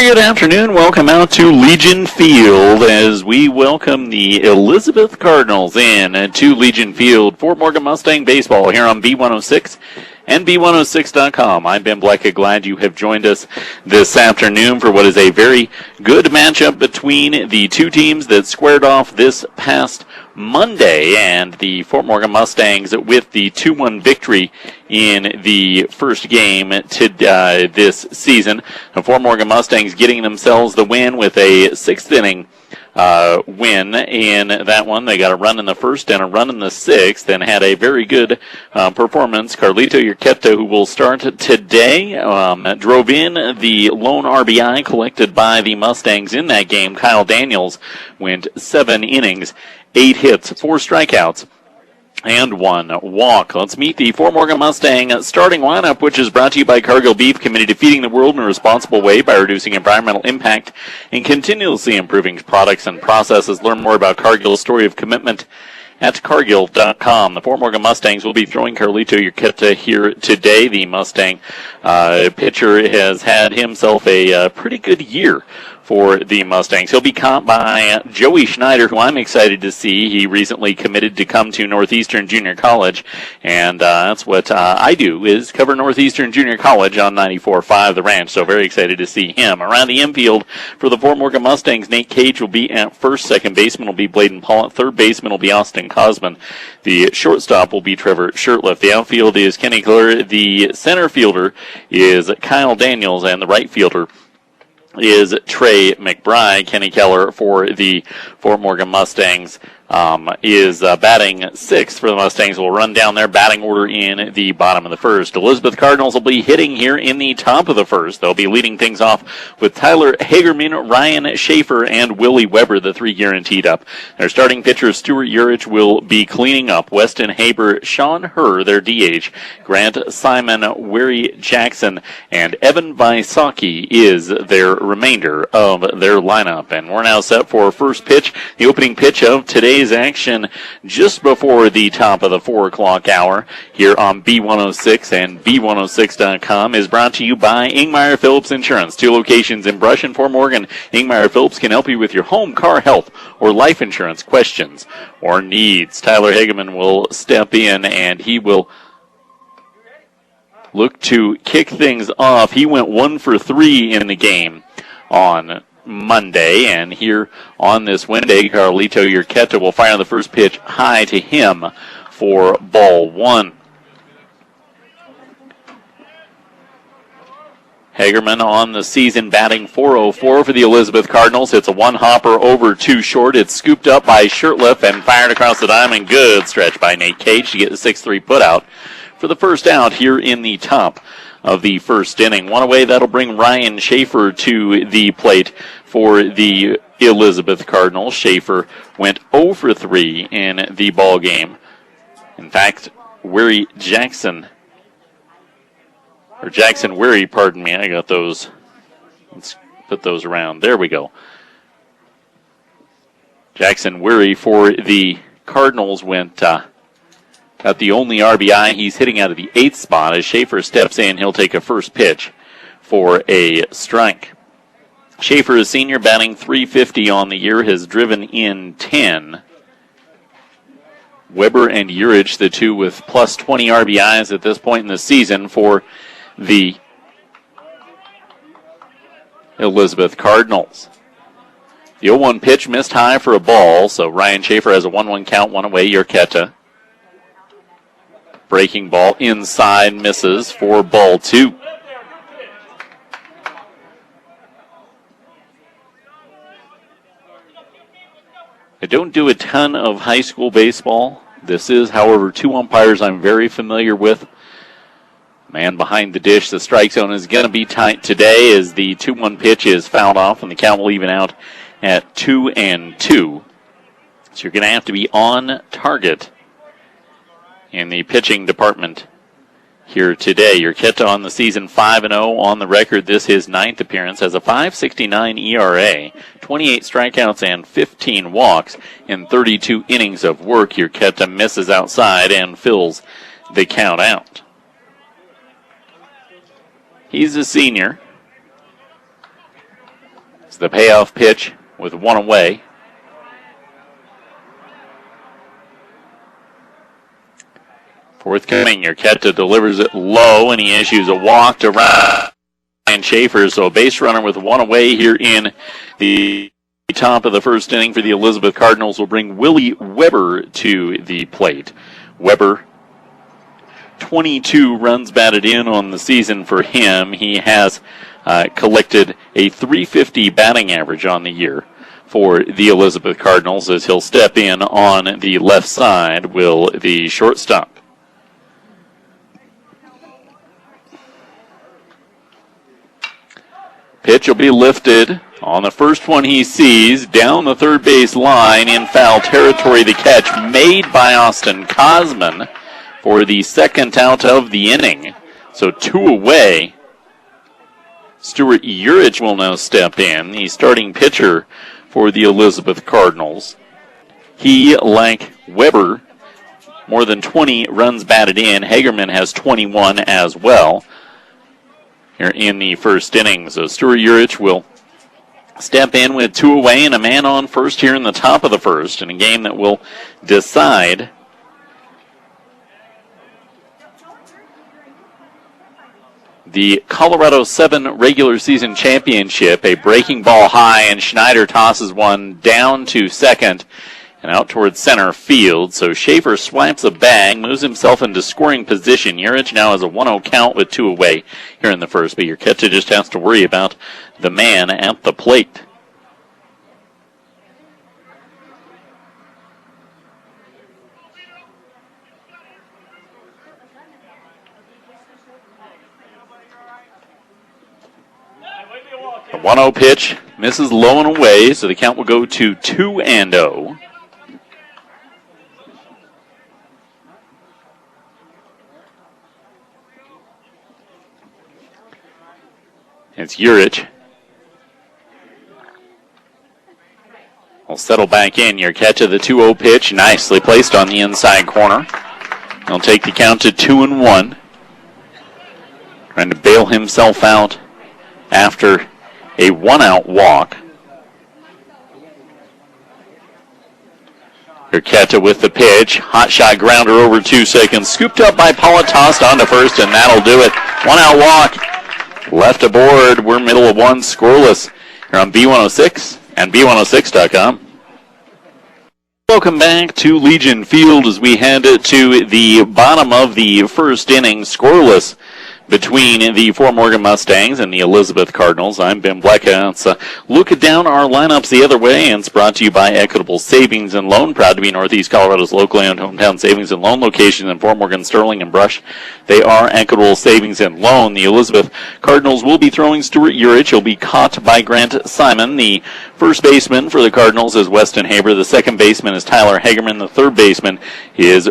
good afternoon. Welcome out to Legion Field as we welcome the Elizabeth Cardinals in to Legion Field for Morgan Mustang Baseball here on B106 and B106.com. I'm Ben Blecka. Glad you have joined us this afternoon for what is a very good matchup between the two teams that squared off this past Monday, and the Fort Morgan Mustangs with the 2-1 victory in the first game to this season. The Fort Morgan Mustangs getting themselves the win with a sixth inning win in that one. They got a run in the first and a run in the sixth and had a very good performance. Carlito Urqueta, who will start today, drove in the lone RBI collected by the Mustangs in that game. Kyle Daniels went 7 innings, 8 hits, 4 strikeouts, and 1 walk. Let's meet the Fort Morgan Mustang starting lineup, which is brought to you by Cargill Beef, committed to feeding the world in a responsible way by reducing environmental impact and continuously improving products and processes. Learn more about Cargill's story of commitment at Cargill.com. The Fort Morgan Mustangs will be throwing Carlito Urqueta here today. The Mustang pitcher has had himself a pretty good year for the Mustangs. He'll be caught by Joey Schneider, who I'm excited to see. He recently committed to come to Northeastern Junior College, and that's what I do, is cover Northeastern Junior College on 94.5 The Ranch, so very excited to see him. Around the infield for the Fort Morgan Mustangs, Nate Cage will be at first. Second baseman will be Bladen Pollitt. Third baseman will be Austin Cosman. The shortstop will be Trevor Shirtliff. The outfield is Kenny Cler. The center fielder is Kyle Daniels, and the right fielder is Trey McBride. Kenny Keller for the Fort Morgan Mustangs is batting 6th for the Mustangs. Will run down their batting order in the bottom of the first. Elizabeth Cardinals will be hitting here in the top of the first. They'll be leading things off with Tyler Hagerman, Ryan Schaefer, and Willie Weber, the 3 guaranteed up. Their starting pitcher, Stuart Urich, will be cleaning up. Weston Haber, Sean Herr, their DH. Grant Simon, Weary Jackson, and Evan Vaisaki is their remainder of their lineup. And we're now set for first pitch, the opening pitch of today's action just before the top of the 4 o'clock hour here on B106 and B106.com is brought to you by Ingmeyer Phillips Insurance. 2 locations in Brush and Fort Morgan. Ingmeyer Phillips can help you with your home, car, health, or life insurance questions or needs. Tyler Hageman will step in and he will look to kick things off. He went 1 for 3 in the game on Monday, and here on this Wednesday, Carlito Urqueta will fire the first pitch high to him for ball 1. Hagerman on the season batting .404 for the Elizabeth Cardinals. It's a 1-hopper over 2 short. It's scooped up by Shirtliff and fired across the diamond. Good stretch by Nate Cage to get the 6-3 putout for the first out here in the top of the first inning. One away, that'll bring Ryan Schaefer to the plate for the Elizabeth Cardinals. Schaefer went 0 for 3 in the ball game. In fact, Jackson Weary, pardon me, I got those. Let's put those around. There we go. Jackson Weary for the Cardinals went at the only RBI. He's hitting out of the 8th spot. As Schaefer steps in, he'll take a first pitch for a strike. Schaefer is senior, batting .350 on the year, has driven in 10. Weber and Urich, the 2 with plus 20 RBIs at this point in the season for the Elizabeth Cardinals. The 0-1 pitch missed high for a ball, so Ryan Schaefer has a 1-1 count, 1 away. Urqueta. Breaking ball inside, misses for ball 2. I don't do a ton of high school baseball. This is, however, 2 umpires I'm very familiar with. Man behind the dish, the strike zone is going to be tight today as the 2-1 pitch is fouled off and the count will even out at 2-2. So you're going to have to be on target in the pitching department here today. Urqueta on the season 5-0 on the record. This his 9th appearance, has a .569 ERA, 28 strikeouts and 15 walks in 32 innings of work. Urqueta misses outside and fills the count out. He's a senior. It's the payoff pitch with one away. Forthcoming, Urqueta delivers it low, and he issues a walk to Ryan Schaefer. So a base runner with one away here in the top of the first inning for the Elizabeth Cardinals will bring Willie Weber to the plate. Weber, 22 runs batted in on the season for him. He has collected a .350 batting average on the year for the Elizabeth Cardinals. As he'll step in on the left side will the shortstop. Pitch will be lifted on the first one he sees, down the third base line in foul territory. The catch made by Austin Cosman for the second out of the inning. So 2 away. Stuart Urich will now step in, the starting pitcher for the Elizabeth Cardinals. He, like Weber, more than 20 runs batted in. Hagerman has 21 as well here in the first inning. So Stuart Urich will step in with 2 away and a man on first here in the top of the first in a game that will decide the Colorado 7 regular season championship. A breaking ball high, and Schneider tosses one down to second and out towards center field. So Schaefer swipes a bag, moves himself into scoring position. Urich now has a 1-0 count with 2 away here in the first, but Urqueta just has to worry about the man at the plate. The 1-0 pitch misses low and away, so the count will go to 2-0. It's Urich. Will settle back in. Urqueta, the 2-0 pitch, nicely placed on the inside corner. He'll take the count to 2-1. Trying to bail himself out after a 1-out walk. Urqueta with the pitch. Hot shot grounder over 2 seconds. Scooped up by Paula, tossed onto first, and that'll do it. 1-out walk. Left aboard. We're middle of one, scoreless here on B106 and B106.com. Welcome back to Legion Field as we head to the bottom of the first inning, scoreless between the Fort Morgan Mustangs and the Elizabeth Cardinals. I'm Ben Blecka. Let's look down our lineups the other way, and it's brought to you by Equitable Savings and Loan. Proud to be Northeast Colorado's locally owned hometown savings and loan locations in Fort Morgan, Sterling, and Brush. They are Equitable Savings and Loan. The Elizabeth Cardinals will be throwing Stuart Urich. He'll be caught by Grant Simon. The first baseman for the Cardinals is Weston Haber. The second baseman is Tyler Hagerman. The third baseman is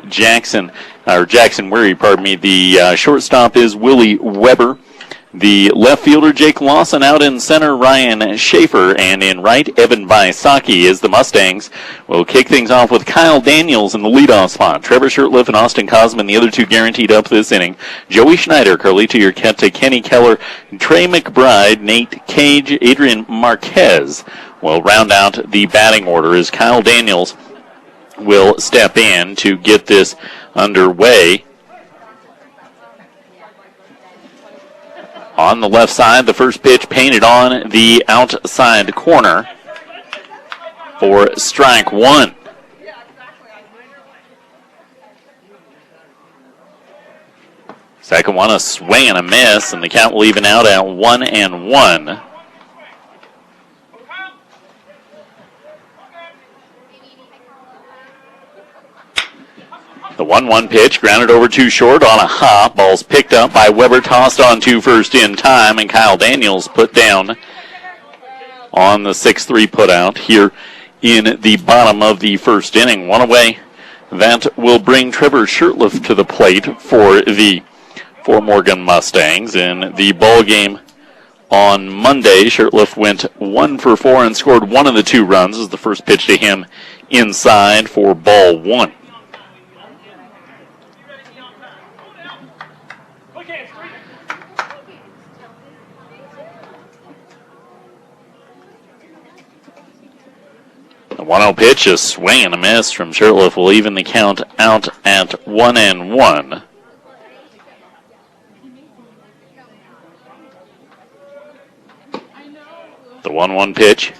Jackson Weary, pardon me. The shortstop is Willie Weber. The left fielder, Jake Lawson. Out in center, Ryan Schaefer. And in right, Evan Vaisaki. As the Mustangs will kick things off with Kyle Daniels in the leadoff spot. Trevor Shurtleff and Austin Cosman, the other two guaranteed up this inning. Joey Schneider, Carlito Urqueta, Kenny Keller, Trey McBride, Nate Cage, Adrian Marquez will round out the batting order as Kyle Daniels will step in to get this underway. On the left side, the first pitch painted on the outside corner for strike one. Second one, a swing and a miss, and the count will even out at 1-1. The 1-1 pitch grounded over too short on a hop. Ball's picked up by Weber, tossed on to first in time, and Kyle Daniels put down on the 6-3 putout here in the bottom of the first inning. One away. That will bring Trevor Shurtleff to the plate for the Fort Morgan Mustangs. In the ball game on Monday, Shurtleff went 1 for 4 and scored one of the 2 runs as the first pitch to him inside for ball 1. 1-0 pitch, a swing and a miss from Shirtliff will even the count out at 1-1. The 1-1 pitch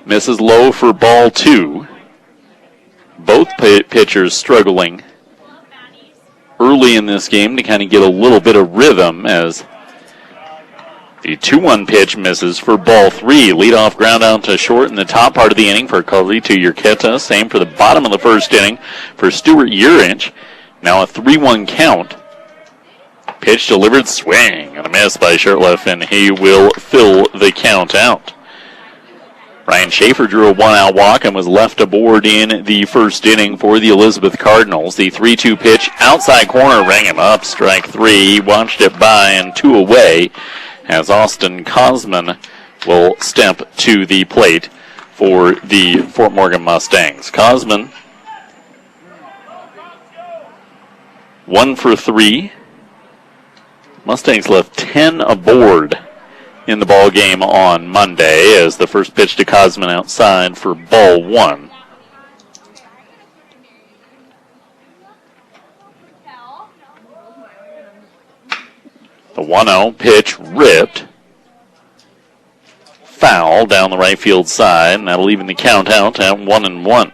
misses low for ball 2. Both pitchers struggling early in this game to kind of get a little bit of rhythm as the 2-1 pitch misses for ball 3. Leadoff ground out to short in the top part of the inning for Carlito Urqueta. Same for the bottom of the first inning for Stuart Urich. Now a 3-1 count. Pitch delivered, swing and a miss by Shirtliff, and he will fill the count out. Ryan Schaefer drew a 1-out walk and was left aboard in the first inning for the Elizabeth Cardinals. The 3-2 pitch, outside corner, rang him up, strike 3. He watched it by and 2 away as Austin Cosman will step to the plate for the Fort Morgan Mustangs. Cosman, 1 for 3. Mustangs left 10 aboard in the ball game on Monday as the first pitch to Cosman outside for ball 1. The 1-0 pitch ripped. Foul down the right field side, and that'll even the count out at 1-1.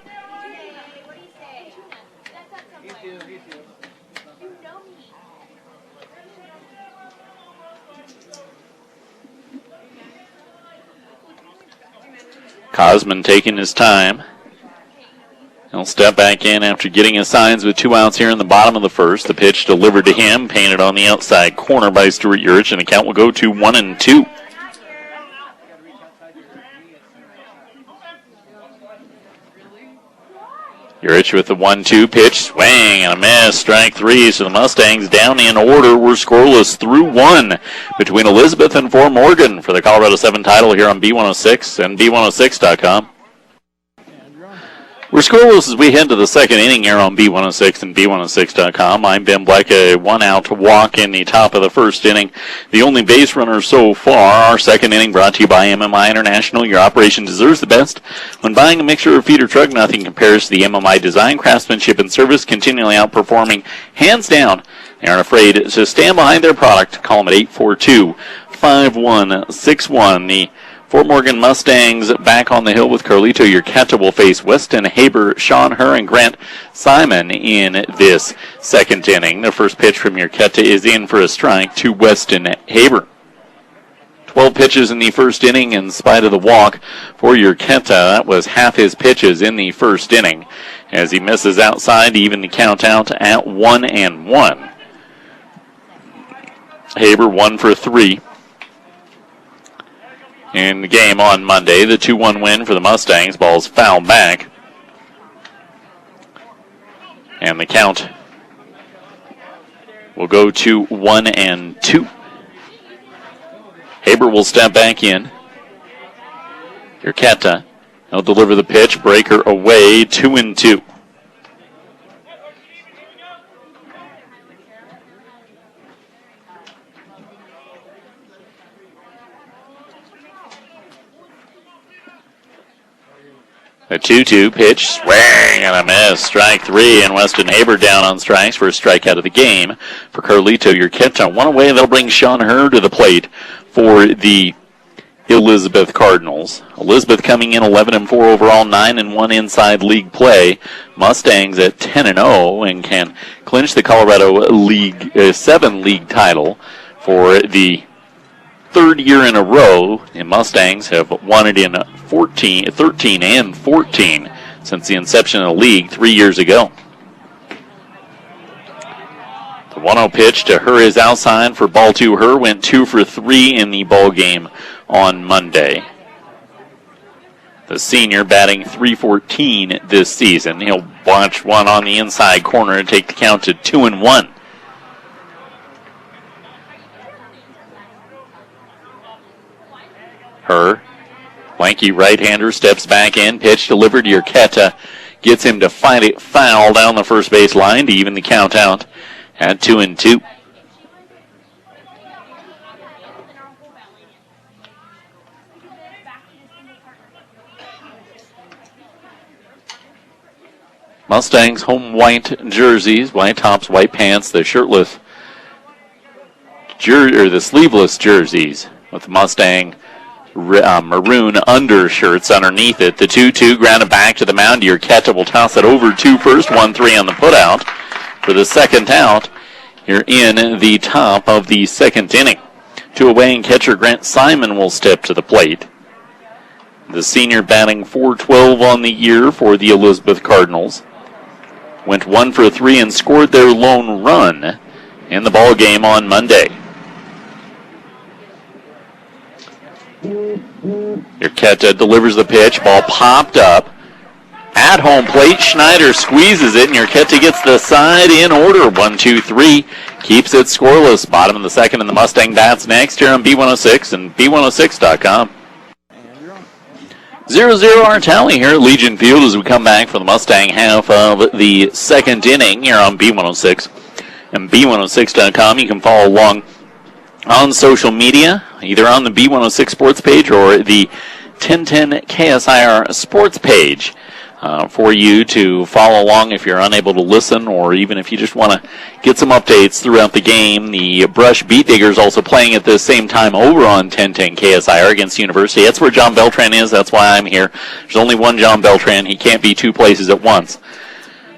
Cosman taking his time. He'll step back in after getting his signs with 2 outs here in the bottom of the first. The pitch delivered to him, painted on the outside corner by Stuart Urich, and the count will go to 1-2. Urich with the 1-2 pitch, swing and a miss, strike 3. So the Mustangs down in order. We're scoreless through 1 between Elizabeth and Fort Morgan for the Colorado 7 title here on B106 and B106.com. We're scoreless as we head to the second inning here on B106 and B106.com. I'm Ben Black, a 1-out walk in the top of the first inning. The only base runner so far. Our second inning brought to you by MMI International. Your operation deserves the best. When buying a mixer or feeder truck, nothing compares to the MMI design, craftsmanship, and service, continually outperforming. Hands down, they aren't afraid to stand behind their product. Call them at 842-5161. The Fort Morgan Mustangs back on the hill with Carlito Urqueta will face Weston Haber, Sean Herr, and Grant Simon in this second inning. The first pitch from Urqueta is in for a strike to Weston Haber. 12 pitches in the first inning in spite of the walk for Urqueta. That was half his pitches in the first inning as he misses outside to even the count out at 1-1. Haber 1 for 3. In the game on Monday, the 2-1 win for the Mustangs. Ball's fouled back. And the count will go to 1-2. Haber will step back in. Urqueta, he'll deliver the pitch. Breaker away, 2-2. A 2-2 pitch, swing and a miss. Strike 3, and Weston Haber down on strikes for a strikeout of the game for Carlito Urqueta. 1 away, they'll bring Sean Herr to the plate for the Elizabeth Cardinals. Elizabeth coming in 11-4 overall, 9-1 inside league play. Mustangs at 10-0 and can clinch the Colorado League 7 league title for the third year in a row. The Mustangs have won it in 13 and 14 since the inception of the league 3 years ago. The 1-0 pitch to Herr is outside for ball 2. Herr went 2 for 3 in the ball game on Monday. The senior batting .314 this season. He'll watch one on the inside corner and take the count to 2-1. Herr, lanky right-hander, steps back in. Pitch delivered to Urqueta. Gets him to fight it foul down the first base line to even the count out at 2-2. Mustangs home white jerseys, white tops, white pants, the shirtless the sleeveless jerseys with the Mustang maroon undershirts underneath it. The 2-2 grounded back to the mound. Urqueta will toss it over to first. 1-3 on the putout for the second out. You're in the top of the second inning. Two away, and catcher Grant Simon will step to the plate. The senior batting .412 on the year for the Elizabeth Cardinals. Went 1 for 3 and scored their lone run in the ball game on Monday. Urqueta delivers the pitch. Ball popped up. At home plate, Schneider squeezes it, and Urqueta gets the side in order. 1-2-3. Keeps it scoreless. Bottom of the second, and the Mustang bats next here on B106 and B106.com. 0-0 our tally here at Legion Field as we come back for the Mustang half of the second inning here on B106 and B106.com. You can follow along on social media, either on the B106 Sports page or the 1010 KSIR Sports page for you to follow along if you're unable to listen, or even if you just want to get some updates throughout the game. The Brush Beat Diggers also playing at the same time over on 1010 KSIR against University. That's where John Beltran is. That's why I'm here. There's only one John Beltran. He can't be two places at once,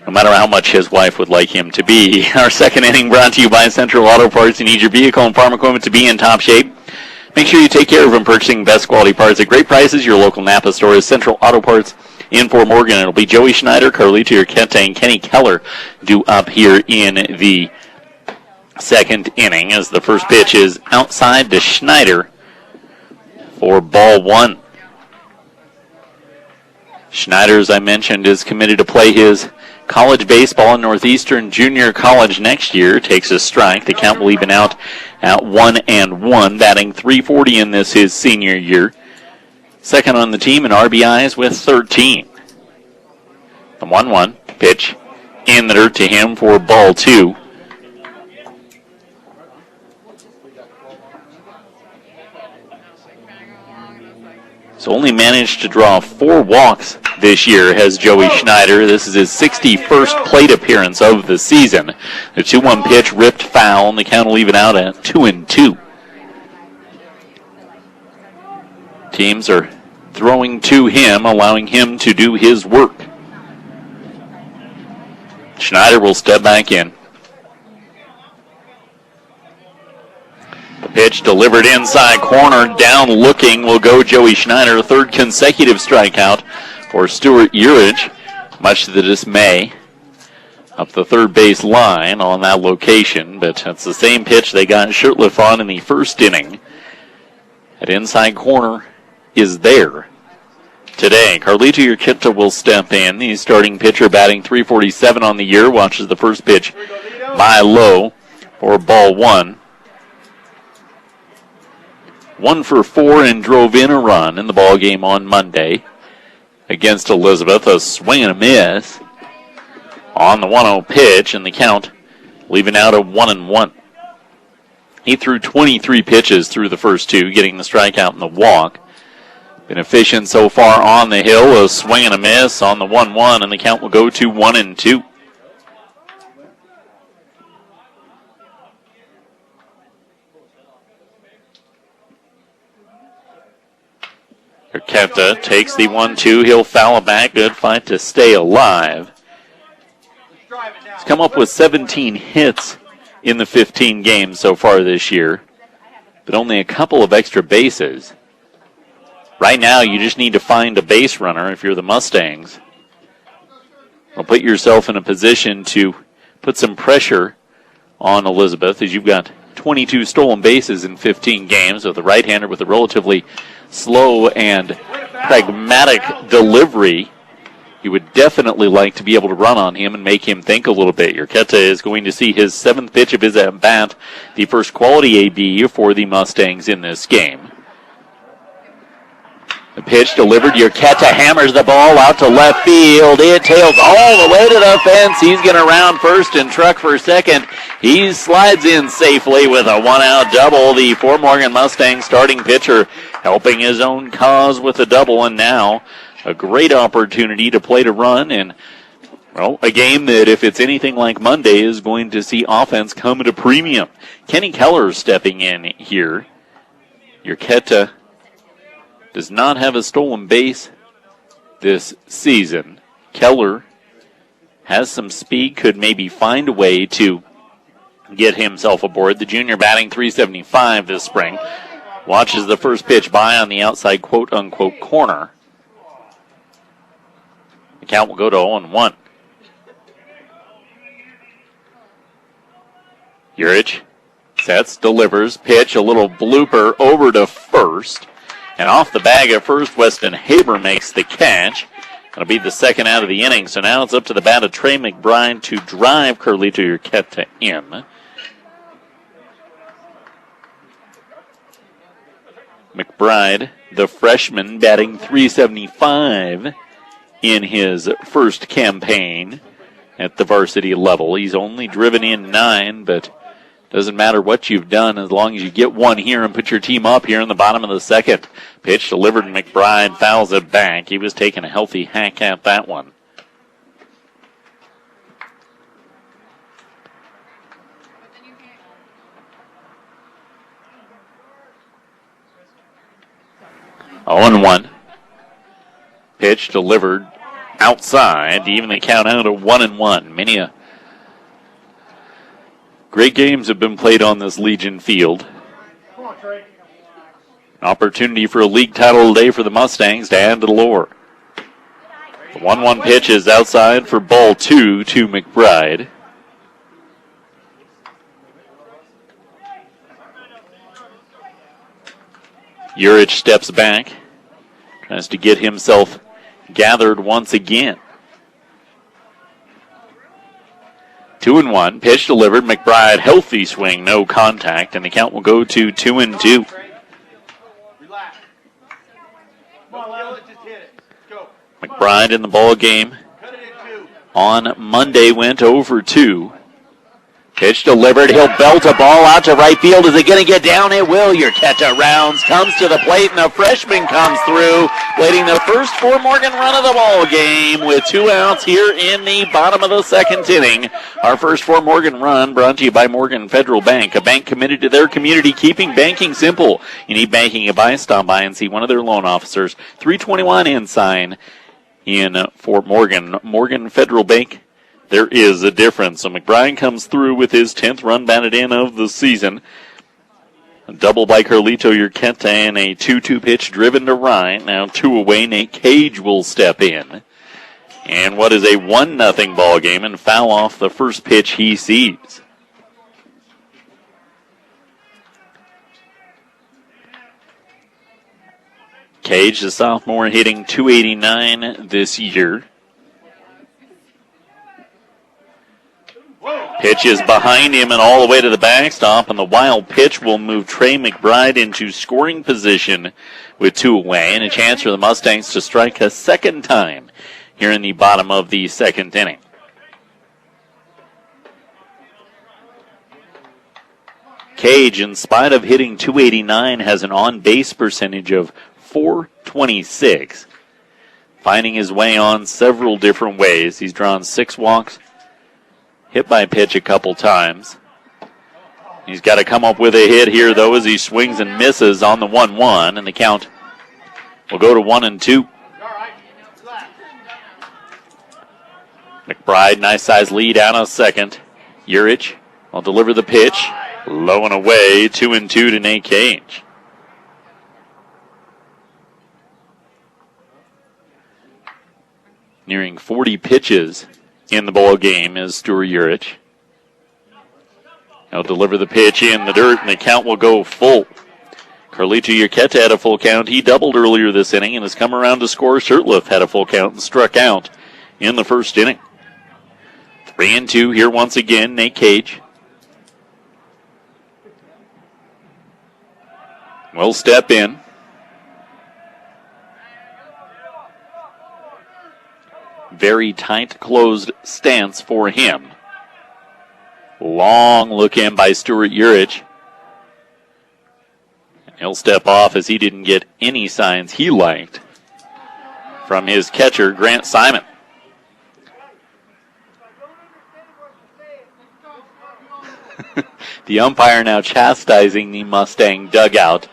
no matter how much his wife would like him to be. Our second inning brought to you by Central Auto Parts. You need your vehicle and farm equipment to be in top shape. Make sure you take care of them, purchasing best quality parts at great prices. Your local Napa store is Central Auto Parts in Fort Morgan. It'll be Joey Schneider, Carlito Urqueta, and Kenny Keller due up here in the second inning as the first pitch is outside to Schneider for ball one. Schneider, as I mentioned, is committed to play his college baseball in Northeastern Junior College next year. Takes a strike. The count will even out at 1-1, batting .340 in this his senior year. Second on the team in RBIs with 13. The 1-1 pitch in the dirt to him for ball two. So only managed to draw 4 walks this year has Joey Schneider. This is his 61st plate appearance of the season. The 2-1 pitch ripped foul, and the count will even out at 2-2. Teams are throwing to him, allowing him to do his work. Schneider will step back in. The pitch delivered inside corner, down looking will go Joey Schneider. Third consecutive strikeout for Stuart Urich, much to the dismay up the third base line on that location, but it's the same pitch they got Shirtliff on in the first inning. That inside corner is there today. Carlito Urqueta will step in. The starting pitcher batting .347 on the year. Watches the first pitch by low for ball one. 1 for 4 and drove in a run in the ball game on Monday against Elizabeth. A swing and a miss on the 1-0 pitch, and the count leaving out a 1-1. He threw 23 pitches through the first two, getting the strikeout and the walk. Been efficient so far on the hill. A swing and a miss on the 1-1, and the count will go to 1-2. Urqueta takes the 1-2. He'll foul it back. Good fight to stay alive. He's come up with 17 hits in the 15 games so far this year, but only a couple of extra bases. Right now, you just need to find a base runner if you're the Mustangs. Well, put yourself in a position to put some pressure on Elizabeth, as you've got 22 stolen bases in 15 games with a right-hander with a relatively slow and pragmatic delivery. You would definitely like to be able to run on him and make him think a little bit. Urqueta is going to see his 7th pitch of his at-bat, the first quality AB for the Mustangs in this game. The pitch delivered. Urqueta hammers the ball out to left field. It tails all the way to the fence. He's going to round first and truck for second. He slides in safely with a one-out double. The Fort Morgan Mustangs starting pitcher helping his own cause with a double, and now a great opportunity to play to run and Well, a game that, if it's anything like Monday, is going to see offense come at a premium. Kenny Keller stepping in here. Urqueta does not have a stolen base this season. Keller has some speed, could maybe find a way to get himself aboard. The junior batting .375 this spring. Watches the first pitch by on the outside quote-unquote corner. The count will go to 0-1. Urich sets, delivers, pitch, a little blooper over to first. And off the bag at first, Weston Haber makes the catch. That'll be the second out of the inning. So now it's up to the bat of Trey McBride to drive Carlito Urqueta in. McBride, the freshman, batting .375 in his first campaign at the varsity level. He's only driven in 9, but doesn't matter what you've done as long as you get one here and put your team up here in the bottom of the second. Pitch delivered, McBride fouls it back. He was taking a healthy hack at that one. Oh, 0-1. Pitch delivered outside to even the count out of 1-1. Many great games have been played on this Legion field. An opportunity for a league title today for the Mustangs to add to the lore. The 1-1 pitch is outside for ball 2 to McBride. Urich steps back, tries to get himself gathered once again. 2-1, pitch delivered. McBride, healthy swing, no contact, and the count will go to 2-2. McBride in the ball game on Monday went over 2. Pitch delivered. He'll belt a ball out to right field. Is it going to get down? It will. Urqueta rounds, comes to the plate, and a freshman comes through, leading the first Fort Morgan run of the ball game with 2 outs here in the bottom of the second inning. Our first Fort Morgan run brought to you by Morgan Federal Bank, a bank committed to their community, keeping banking simple. You need banking advice? Stop by and see one of their loan officers. 321 Ensign in Fort Morgan. Morgan Federal Bank. There is a difference. So McBride comes through with his 10th run batted in of the season. A double by Carlito Urqueta and a 2-2 pitch driven to right. Now 2 away. Nate Cage will step in. And what is a 1-0 ball game and foul off the first pitch he sees. Cage, the sophomore, hitting .289 this year. Pitch is behind him and all the way to the backstop, and the wild pitch will move Trey McBride into scoring position with 2 away, and a chance for the Mustangs to strike a second time here in the bottom of the second inning. Cage, in spite of hitting .289, has an on-base percentage of .426, finding his way on several different ways. He's drawn 6 walks, hit by pitch a couple times. He's got to come up with a hit here, though, as he swings and misses on the 1-1, and the count will go to 1-2. McBride, nice size lead out on second. Urich will deliver the pitch. Low and away, 2-2 to Nate Cage. Nearing 40 pitches in the ball game is Stuart Urich. He'll deliver the pitch in the dirt, and the count will go full. Carlito Urqueta had a full count. He doubled earlier this inning and has come around to score. Shurtleff had a full count and struck out in the first inning. 3-2 here once again, Nate Cage. Will step in. Very tight closed stance for him. Long look in by Stuart Urich. He'll step off as he didn't get any signs he liked from his catcher, Grant Simon. The umpire now chastising the Mustang dugout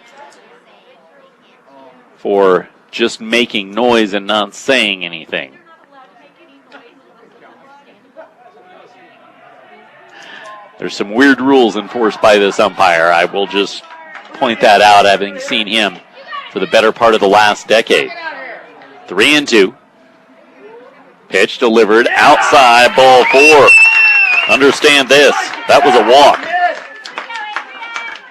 for just making noise and not saying anything. There's some weird rules enforced by this umpire. I will just point that out, having seen him for the better part of the last decade. 3-2. Pitch delivered outside, ball 4. Understand this, that was a walk.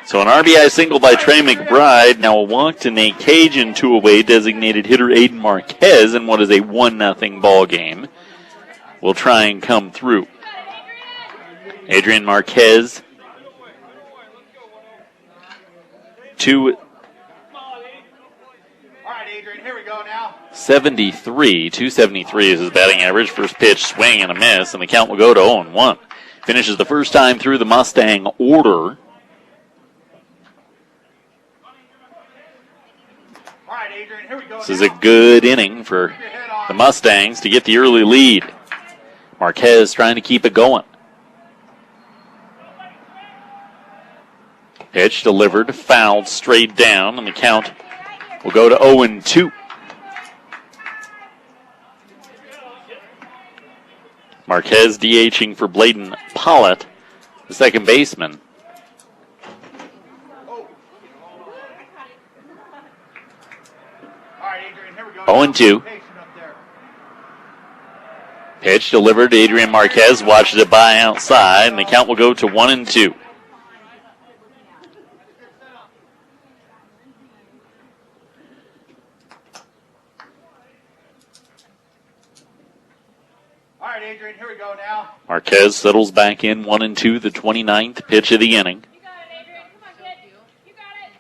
So an RBI single by Trey McBride, now a walk to Nate Cajun, 2-away designated hitter Aiden Marquez in what is a 1-0 ball game. Will try and come through. Adrian Marquez, 273 is his batting average. First pitch, swing and a miss, and the count will go to 0-1. Finishes the first time through the Mustang order. This is a good inning for the Mustangs to get the early lead. Marquez trying to keep it going. Pitch delivered, fouled straight down, and the count will go to 0-2. Marquez DHing for Bladen Pollitt, the second baseman. Oh, 0-2. Pitch delivered to Adrian Marquez, watches it by outside, and the count will go to 1-2. Adrian, here we go now. Marquez settles back in 1-2, the 29th pitch of the inning. You got it, Adrian. Come on, kid. You got it.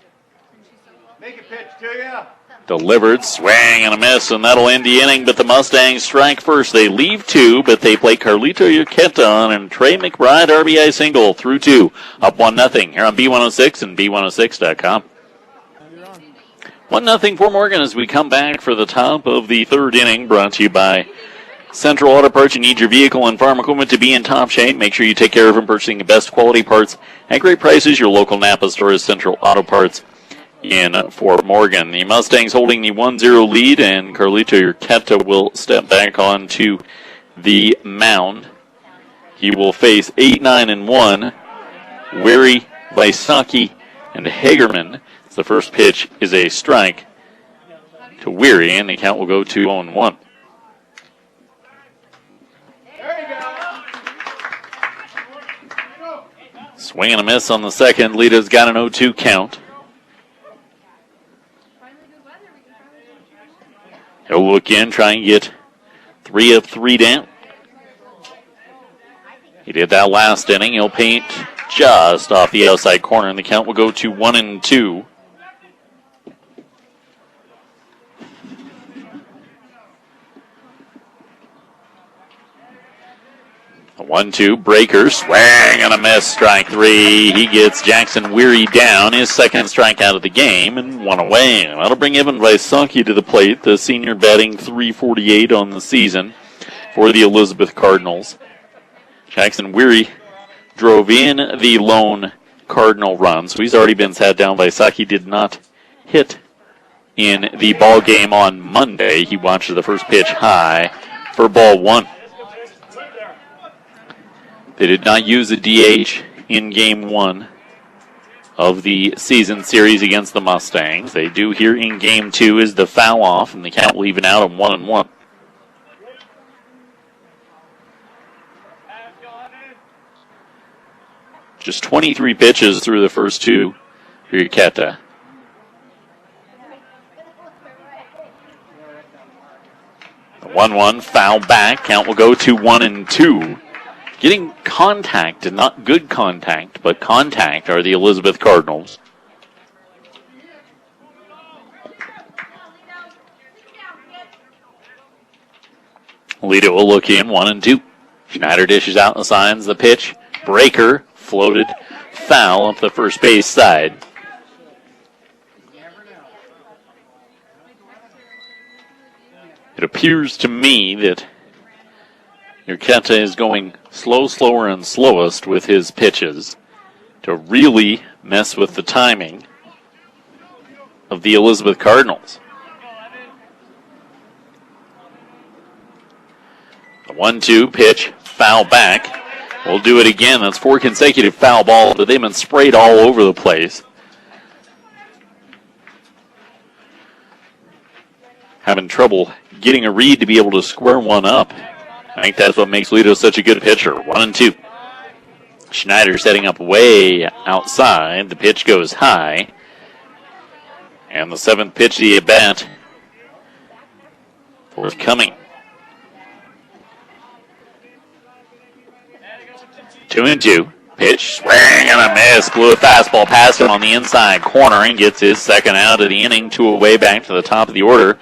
Make a pitch to you. Delivered, swing and a miss, and that'll end the inning, but the Mustangs strike first. They leave 2, but they play Carlito Urqueta on and Trey McBride RBI single through 2. Up 1-0 here on B106 and B106.com. 1-0 for Morgan as we come back for the top of the third inning, brought to you by Central Auto Parts. You need your vehicle and farm equipment to be in top shape. Make sure you take care of them, purchasing the best quality parts at great prices. Your local Napa store is Central Auto Parts in Fort Morgan. The Mustangs holding the 1-0 lead, and Carlito Urqueta will step back onto the mound. He will face 8-9-1, Wary, Vaisaki, and Hagerman. The first pitch is a strike to Weary, and the count will go to 0-1. Swing and a miss on the second. Lita's got an 0-2 count. He'll look in, try and get 3 of 3 down. He did that last inning. He'll paint just off the outside corner, and the count will go to 1-2. A 1-2 breaker, swing and a miss, strike 3. He gets Jackson Weary down, his second strikeout of the game, and 1 away. That'll bring Evan Vaisaki to the plate, the senior batting .348 on the season for the Elizabeth Cardinals. Jackson Weary drove in the lone Cardinal run, so he's already been sat down. Vaisaki did not hit in the ball game on Monday. He watched the first pitch high for ball 1. They did not use a DH in Game 1 of the season series against the Mustangs. They do here in Game 2 is the foul off, and the count will even out of 1-1. Just 23 pitches through the first 2 for Urqueta. The 1-1 foul back. Count will go to 1-2. Getting contact, and not good contact, but contact are the Elizabeth Cardinals. Lita will look in, 1-2. Schneider dishes out the signs. The pitch, breaker, floated, foul up the first base side. It appears to me that Urqueta is going slower and slowest with his pitches. to really mess with the timing of the Elizabeth Cardinals. The 1-2 pitch, foul back. We'll do it again. That's 4 consecutive foul balls, but they've been sprayed all over the place. Having trouble getting a read to be able to square one up. I think that's what makes Lido such a good pitcher. 1-2. Schneider setting up way outside. The pitch goes high. And the 7th pitch to the at-bat forthcoming. 2-2. Pitch, swing and a miss. Blew a fastball past him on the inside corner and gets his second out of the inning. 2 away back to the top of the order.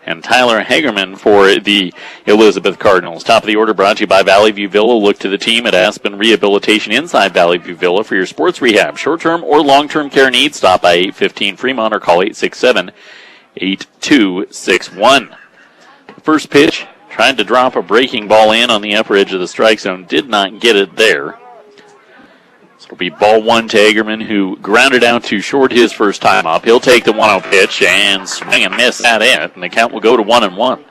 And Tyler Hagerman for the Elizabeth Cardinals. Top of the order brought to you by Valley View Villa. Look to the team at Aspen Rehabilitation inside Valley View Villa for your sports rehab, short-term or long-term care needs. Stop by 815 Fremont or call 867-8261. The first pitch, tried to drop a breaking ball in on the upper edge of the strike zone. Did not get it there. It'll be ball 1 to Hagerman, who grounded out too short his first time up. He'll take the 1-0 pitch and swing and miss at it, and the count will go to 1-1.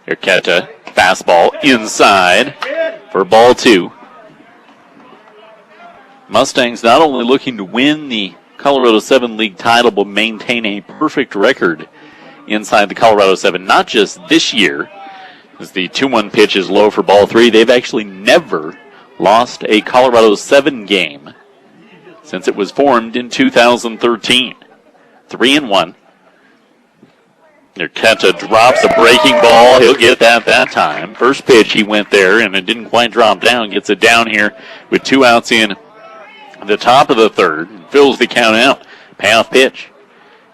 Urqueta, fastball inside for ball 2. Mustangs not only looking to win the Colorado 7 League title, but maintain a perfect record inside the Colorado 7, not just this year, as the 2-1 pitch is low for ball 3. They've actually never lost a Colorado 7 game since it was formed in 2013. 3-1. Urqueta drops a breaking ball. He'll get that time. First pitch, he went there, and it didn't quite drop down. Gets it down here with 2 outs in the top of the third. Fills the count out. Payoff pitch.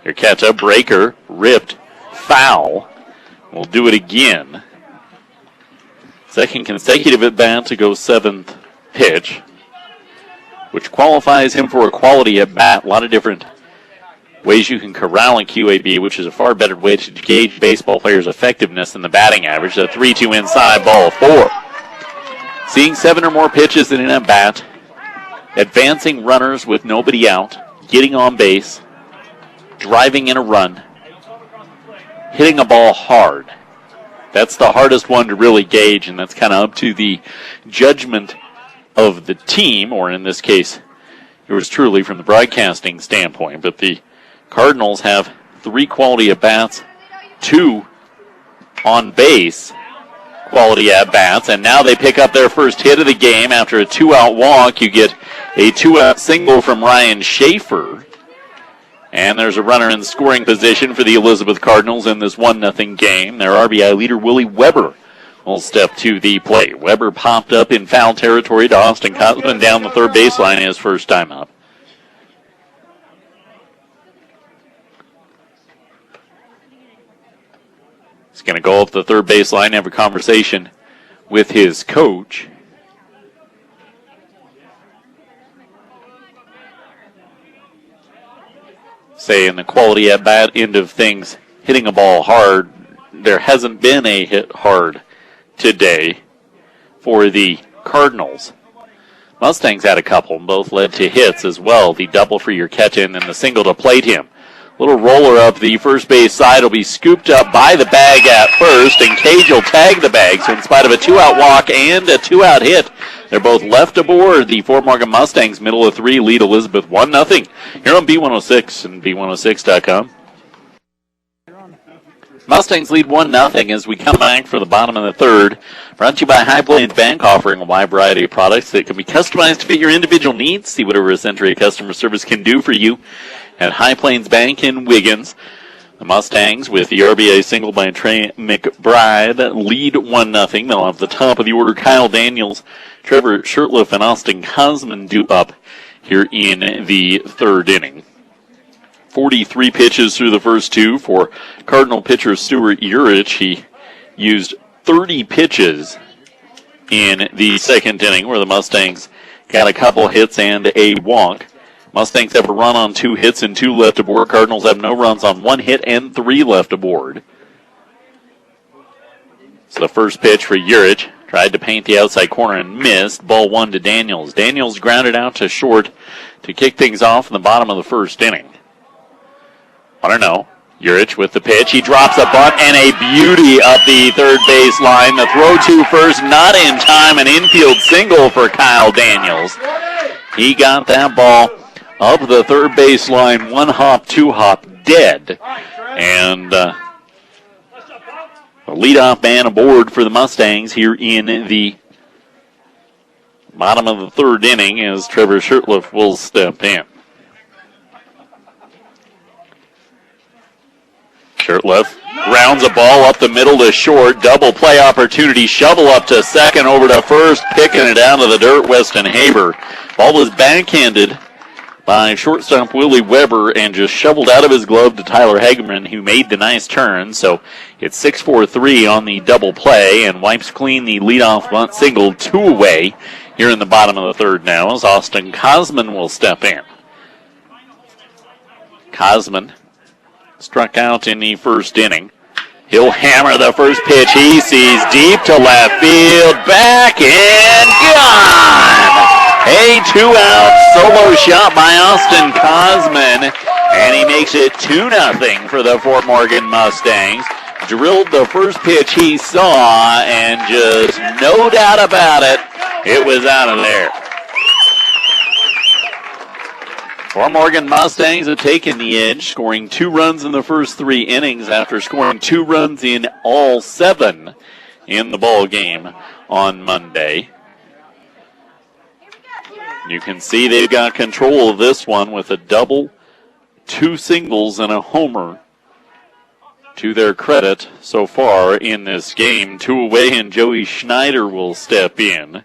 Urqueta, breaker, ripped, foul. We'll do it again. Second consecutive at bat to go 7th pitch, which qualifies him for a quality at bat. A lot of different ways you can corral a QAB, which is a far better way to gauge baseball players' effectiveness than the batting average. The 3-2 inside, ball 4. Seeing 7 or more pitches in an at bat, advancing runners with nobody out, getting on base, driving in a run, hitting a ball hard. That's the hardest one to really gauge, and that's kind of up to the judgment of the team, or in this case, yours truly from the broadcasting standpoint. But the Cardinals have 3 quality at-bats, 2 on base quality at-bats, and now they pick up their first hit of the game. After a 2-out walk, you get a 2-out single from Ryan Schaefer. And there's a runner in scoring position for the Elizabeth Cardinals in this 1-0 game. Their RBI leader, Willie Weber, will step to the plate. Weber popped up in foul territory to Austin Cosman down the third baseline his first time up. He's going to go up the third baseline, have a conversation with his coach. Say in the quality at bat end of things, hitting a ball hard, there hasn't been a hit hard today for the Cardinals. Mustangs had a couple, both led to hits as well. The double for Urqueta and then the single to plate him. Little roller up the first base side will be scooped up by the bag at first, and Cage will tag the bag. So in spite of a 2-out walk and a 2-out hit, they're both left aboard. The Fort Morgan Mustangs, middle of 3, lead Elizabeth 1-0 here on B106 and B106.com. Mustangs lead 1-0 as we come back for the bottom of the third. Brought to you by High Plains Bank, offering a wide variety of products that can be customized to fit your individual needs. See whatever a century of customer service can do for you at High Plains Bank in Wiggins. The Mustangs, with the RBI single by Trey McBride, lead 1-0. They'll have the top of the order Kyle Daniels, Trevor Shurtleff, and Austin Cosman due up here in the third inning. 43 pitches through the first 2 for Cardinal pitcher Stuart Urich. He used 30 pitches in the second inning, where the Mustangs got a couple hits and a walk. Mustangs have a run on 2 hits and 2 left aboard. Cardinals have no runs on 1 hit and 3 left aboard. So the first pitch for Urich. Tried to paint the outside corner and missed. Ball 1 to Daniels. Daniels grounded out to short to kick things off in the bottom of the first inning. 1-0. Urich with the pitch. He drops a bunt and a beauty up the third base line. The throw to first, not in time. An infield single for Kyle Daniels. He got that ball up the third base line, 1 hop, 2 hop, dead. And the leadoff man aboard for the Mustangs here in the bottom of the third inning as Trevor Shurtleff will step in. Shurtleff rounds a ball up the middle to short. Double play opportunity. Shovel up to second, over to first. Picking it down to the dirt, Weston Haber. Ball was backhanded by shortstop Willie Weber and just shoveled out of his glove to Tyler Hageman, who made the nice turn. So it's 6-4-3 on the double play and wipes clean the leadoff bunt single, 2 away here in the bottom of the third now as Austin Kosman will step in. Kosman struck out in the first inning. He'll hammer the first pitch he sees deep to left field. Back and gone! A 2-out solo shot by Austin Kosman, and he makes it 2-0 for the Fort Morgan Mustangs. Drilled the first pitch he saw, and just no doubt about it, it was out of there. Fort Morgan Mustangs have taken the edge, scoring 2 runs in the first 3 innings after scoring 2 runs in all 7 in the ball game on Monday. You can see they've got control of this one with a double, 2 singles, and a homer to their credit so far in this game. 2 away, and Joey Schneider will step in.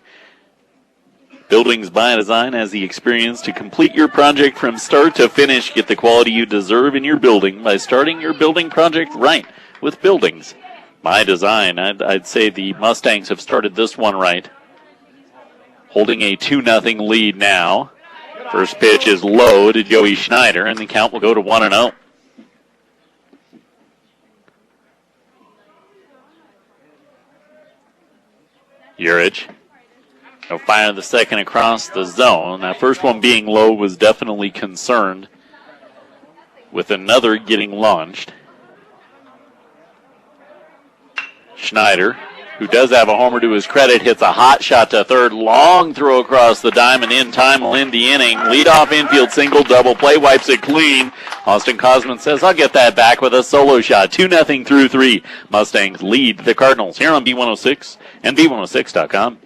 Buildings by Design has the experience to complete your project from start to finish. Get the quality you deserve in your building by starting your building project right with Buildings by Design. I'd say the Mustangs have started this one right. Holding a 2-0 lead now. First pitch is low to Joey Schneider, and the count will go to 1-0. Urich. He'll fire the second across the zone. That first one being low was definitely concerned with another getting launched. Schneider, who does have a homer to his credit, hits a hot shot to third. Long throw across the diamond in time will end the inning. Leadoff infield single, double play, wipes it clean. Austin Kosman says, I'll get that back with a solo shot. 2-0 through 3. Mustangs lead the Cardinals here on B106 and B106.com.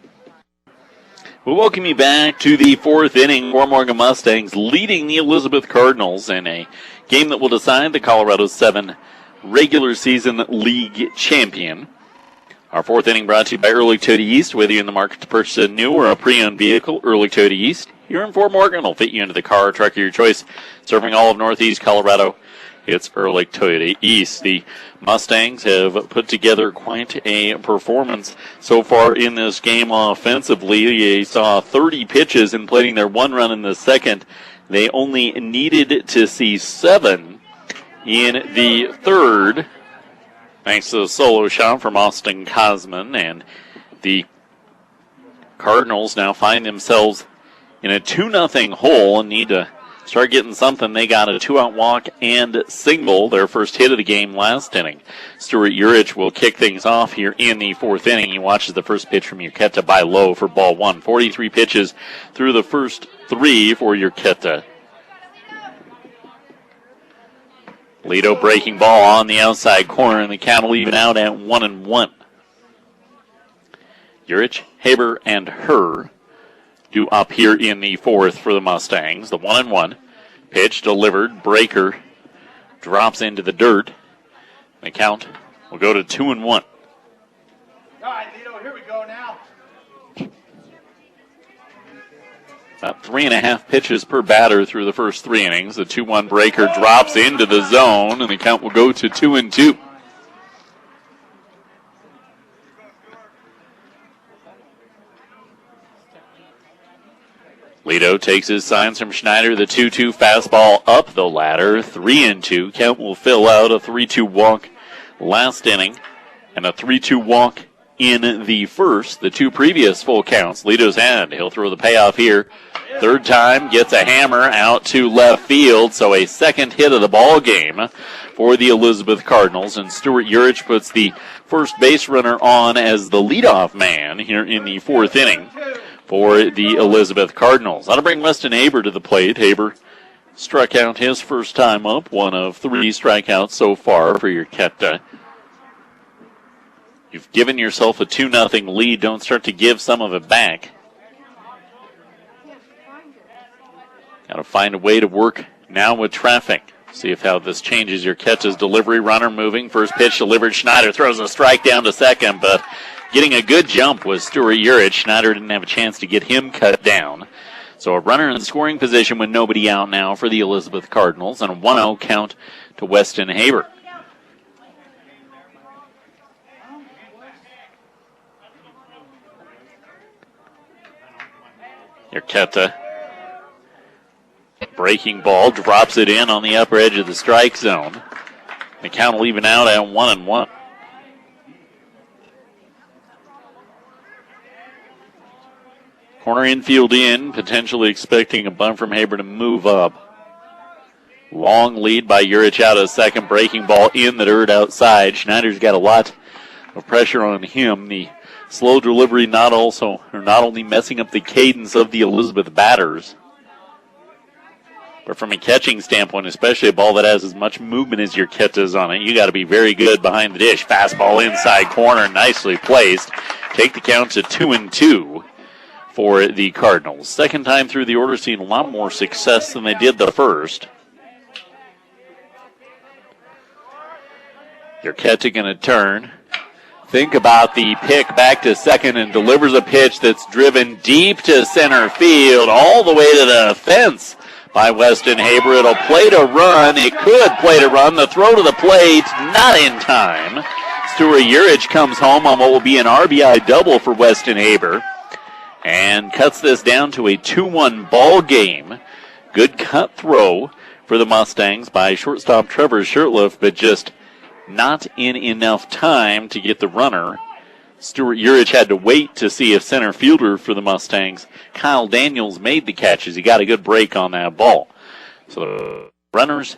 We'll welcome you back to the 4th inning. Fort Morgan Mustangs leading the Elizabeth Cardinals in a game that will decide the Colorado 7 regular season league champion. Our 4th inning brought to you by Early Toyota East. Whether you're in the market to purchase a new or a pre-owned vehicle, Early Toyota East here in Fort Morgan will fit you into the car or truck of your choice. Serving all of Northeast Colorado, it's Early Toyota East. The Mustangs have put together quite a performance so far in this game offensively. They saw 30 pitches in playing their 1 run in the second. They only needed to see 7 in the third, thanks to the solo shot from Austin Kosman. And the Cardinals now find themselves in a 2-0 hole and need to start getting something. They got a 2-out walk and single, their first hit of the game last inning. Stuart Urich will kick things off here in the 4th inning. He watches the first pitch from Urqueta by low for ball 1. 43 pitches through the first 3 for Urqueta. Lido breaking ball on the outside corner, and the count will even out at 1-1. Urich, Haber, and Herr due up here in the 4th for the Mustangs. The 1-1 pitch delivered. Breaker drops into the dirt. The count will go to 2-1. All right, Lido, here we go now. About 3.5 pitches per batter through the first 3 innings. The 2-1 breaker drops into the zone, and the count will go to 2-2. Lido takes his signs from Schneider. The 2-2 fastball up the ladder. 3-2. Count will fill out a 3-2 walk last inning and a 3-2 walk in the first. The two previous full counts, Lito's had. He'll throw the payoff here. Third time, gets a hammer out to left field, so a second hit of the ball game for the Elizabeth Cardinals, and Stuart Urich puts the first base runner on as the leadoff man here in the fourth inning for the Elizabeth Cardinals. That'll bring Weston Haber to the plate. Haber struck out his first time up, one of 3 strikeouts so far for Urqueta. You've given yourself a 2-0 lead. Don't start to give some of it back. Got to find a way to work now with traffic. See if how this changes Urqueta's delivery. Runner moving. First pitch delivered. Schneider throws a strike down to second, but getting a good jump was Stuart Urich. Schneider didn't have a chance to get him cut down. So a runner in scoring position with nobody out now for the Elizabeth Cardinals, and a 1-0 count to Weston Haber. Urqueta, breaking ball, drops it in on the upper edge of the strike zone. The count will even out at 1-1. Corner infield in, potentially expecting a bunt from Haber to move up. Long lead by Urich out of second, breaking ball in the dirt outside. Schneider's got a lot of pressure on him. The slow delivery not only messing up the cadence of the Elizabeth batters, but from a catching standpoint, especially a ball that has as much movement as Urqueta's on it, you got to be very good behind the dish. Fastball inside corner, nicely placed. Take the count to 2-2 for the Cardinals. Second time through the order, seen a lot more success than they did the first. Urqueta going to turn. Think about the pick back to second and delivers a pitch that's driven deep to center field, all the way to the fence by Weston Haber. It'll play to run. It could play to run. The throw to the plate, not in time. Stuart Urich comes home on what will be an RBI double for Weston Haber and cuts this down to a 2-1 ball game. Good cut throw for the Mustangs by shortstop Trevor Shirtliff, but just not in enough time to get the runner. Stuart Urich had to wait to see if center fielder for the Mustangs, Kyle Daniels, made the catch as he got a good break on that ball. So the runners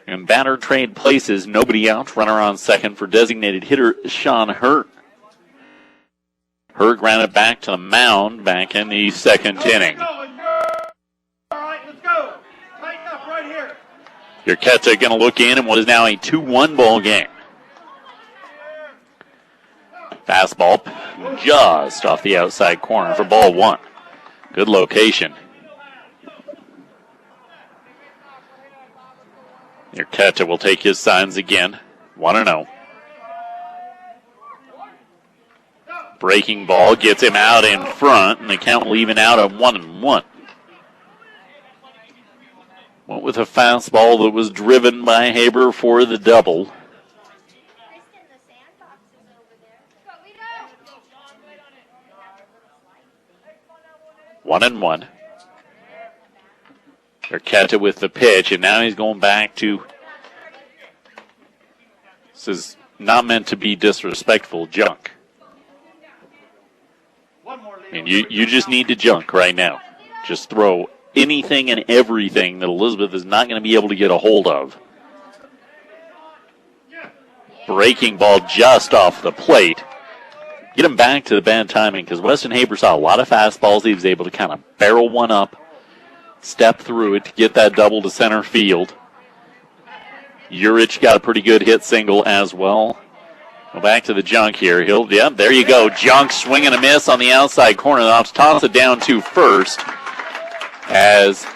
and batter trade places, nobody out. Runner on second for designated hitter Sean Hurt. Hurt grounded back to the mound back in the second inning. Urqueta going to look in in what is now a 2-1 ball game. Fastball just off the outside corner for ball one. Good location. Urqueta will take his signs again. 1-0. Breaking ball gets him out in front, and the count will even out at 1-1. Went with a fastball that was driven by Haber for the double. One and one. Urqueta with the pitch, and now he's going back to, this is not meant to be disrespectful, junk. I mean, you just need to junk right now. Just throw anything and everything that Elizabeth is not going to be able to get a hold of. Breaking ball just off the plate. Get him back to the bad timing because Weston Haber saw a lot of fastballs. He was able to kind of barrel one up, step through it to get that double to center field. Urich got a pretty good hit single as well. Go back to the junk here. There you go. Junk swing and a miss on the outside corner. They'll toss it down to first. As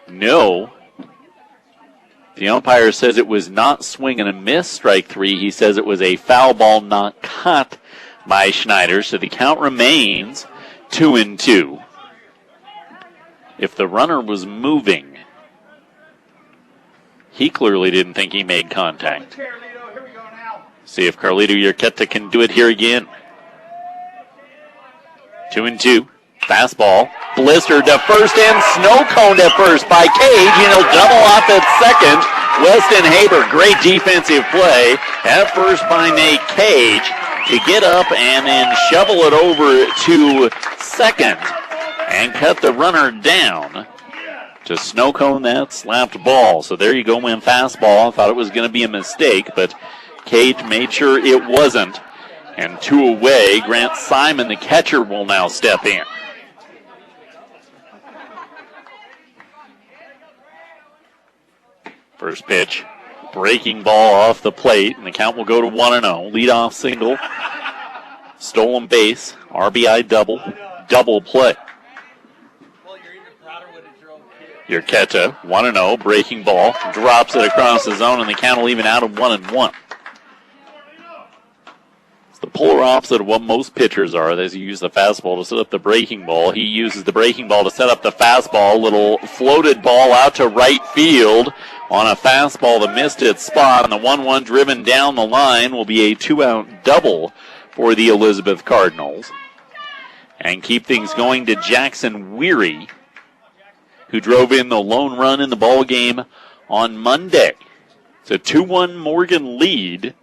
no, the umpire says it was not swing and a miss, strike three. He says it was a foul ball not caught by Schneider. So the count remains 2-2. If the runner was moving, he clearly didn't think he made contact. See if Carlito Urqueta can do it here again. 2-2. Fastball. Blistered to first and snow coned at first by Cage, and he'll double off at second. Weston Haber, great defensive play at first by Nate Cage. to get up and then shovel it over to second and cut the runner down to snow cone that slapped ball. So there you go, in fastball. I thought it was going to be a mistake, but Cage made sure it wasn't. And 2 away. Grant Simon, the catcher, will now step in. First pitch, breaking ball off the plate, and the count will go to 1-0. Leadoff single, stolen base, RBI double play. Urqueta, 1-0, breaking ball, drops it across the zone, and the count will even out of 1-1. It's the polar opposite of what most pitchers are. They use the fastball to set up the breaking ball. He uses the breaking ball to set up the fastball. Little floated ball out to right field on a fastball that missed its spot, and the 1-1 driven down the line will be a 2-out double for the Elizabeth Cardinals. And keep things going to Jackson Weary, who drove in the lone run in the ball game on Monday. It's a 2-1 Morgan lead.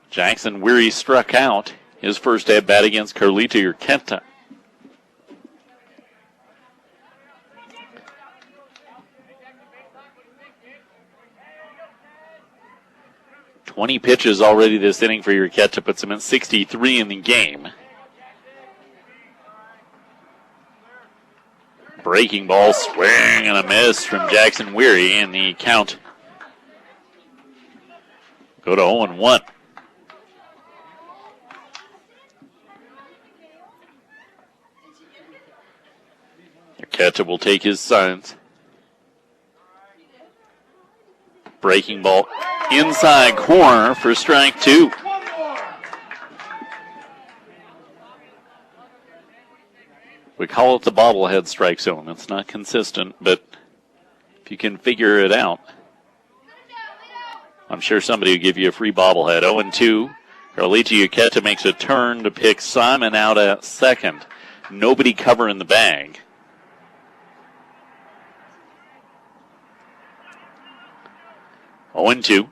Jackson Weary struck out his first at bat against Carlita Urqueta. "20 pitches already this inning for Urqueta, puts him at 63 in the game. Breaking ball, swing and a miss from Jackson Weary, and the count go to 0-1. Urqueta will take his signs. Breaking ball inside corner for strike 2. We call it the bobblehead strike zone. It's not consistent, but if you can figure it out, I'm sure somebody will give you a free bobblehead. 0-2. Carlita Urqueta makes a turn to pick Simon out at second. Nobody covering the bag. Oh, 0-2.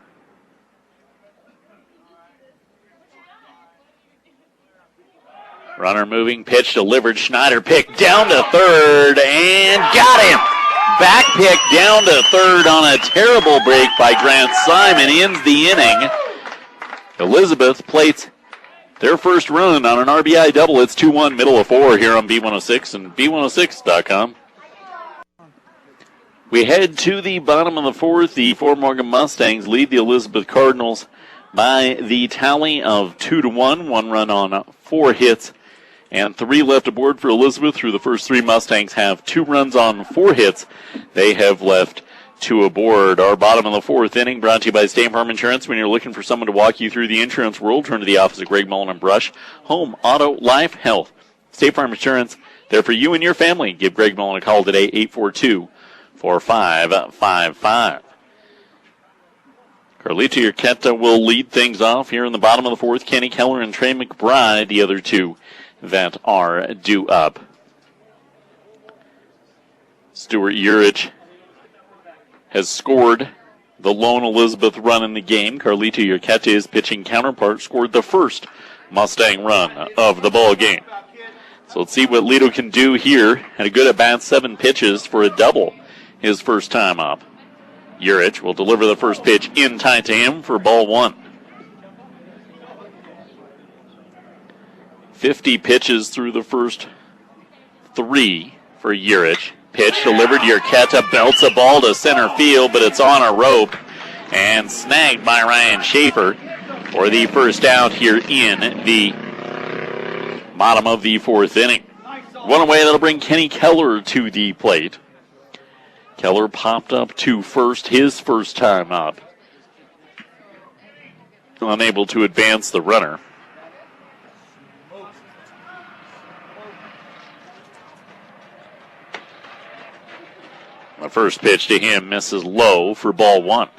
Runner moving, pitch delivered. Schneider picked down to third and got him. Back pick down to third on a terrible break by Grant Simon. Ends the inning. Elizabeth plates their first run on an RBI double. It's 2-1, middle of 4 here on B106 and B106.com. We head to the bottom of the 4th. The Fort Morgan Mustangs lead the Elizabeth Cardinals by the tally of 2-1. 1 run on 4 hits and 3 left aboard for Elizabeth. Through the first 3, Mustangs have 2 runs on 4 hits. They have left 2 aboard. Our bottom of the 4th inning brought to you by State Farm Insurance. When you're looking for someone to walk you through the insurance world, turn to the office of Greg Mullen and Brush. Home, auto, life, health. State Farm Insurance, there for you and your family. Give Greg Mullen a call today, 842-4555. Carlita Urqueta will lead things off here in the bottom of the 4th. Kenny Keller and Trey McBride, the other 2 that are due up. Stuart Urich has scored the lone Elizabeth run in the game. Carlita Urqueta, his pitching counterpart, scored the first Mustang run of the ball game. So let's see what Lido can do here. Had a good at-bat, 7 pitches for a double his first time up. Urich will deliver the first pitch in tight to him for ball 1. 50 pitches through the first 3 for Urich. Pitch delivered. Urqueta belts a ball to center field, but it's on a rope and snagged by Ryan Schaefer for the first out here in the bottom of the 4th inning. One away, that'll bring Kenny Keller to the plate. Keller popped up to first, his first time up. Unable to advance the runner. The first pitch to him misses low for ball 1.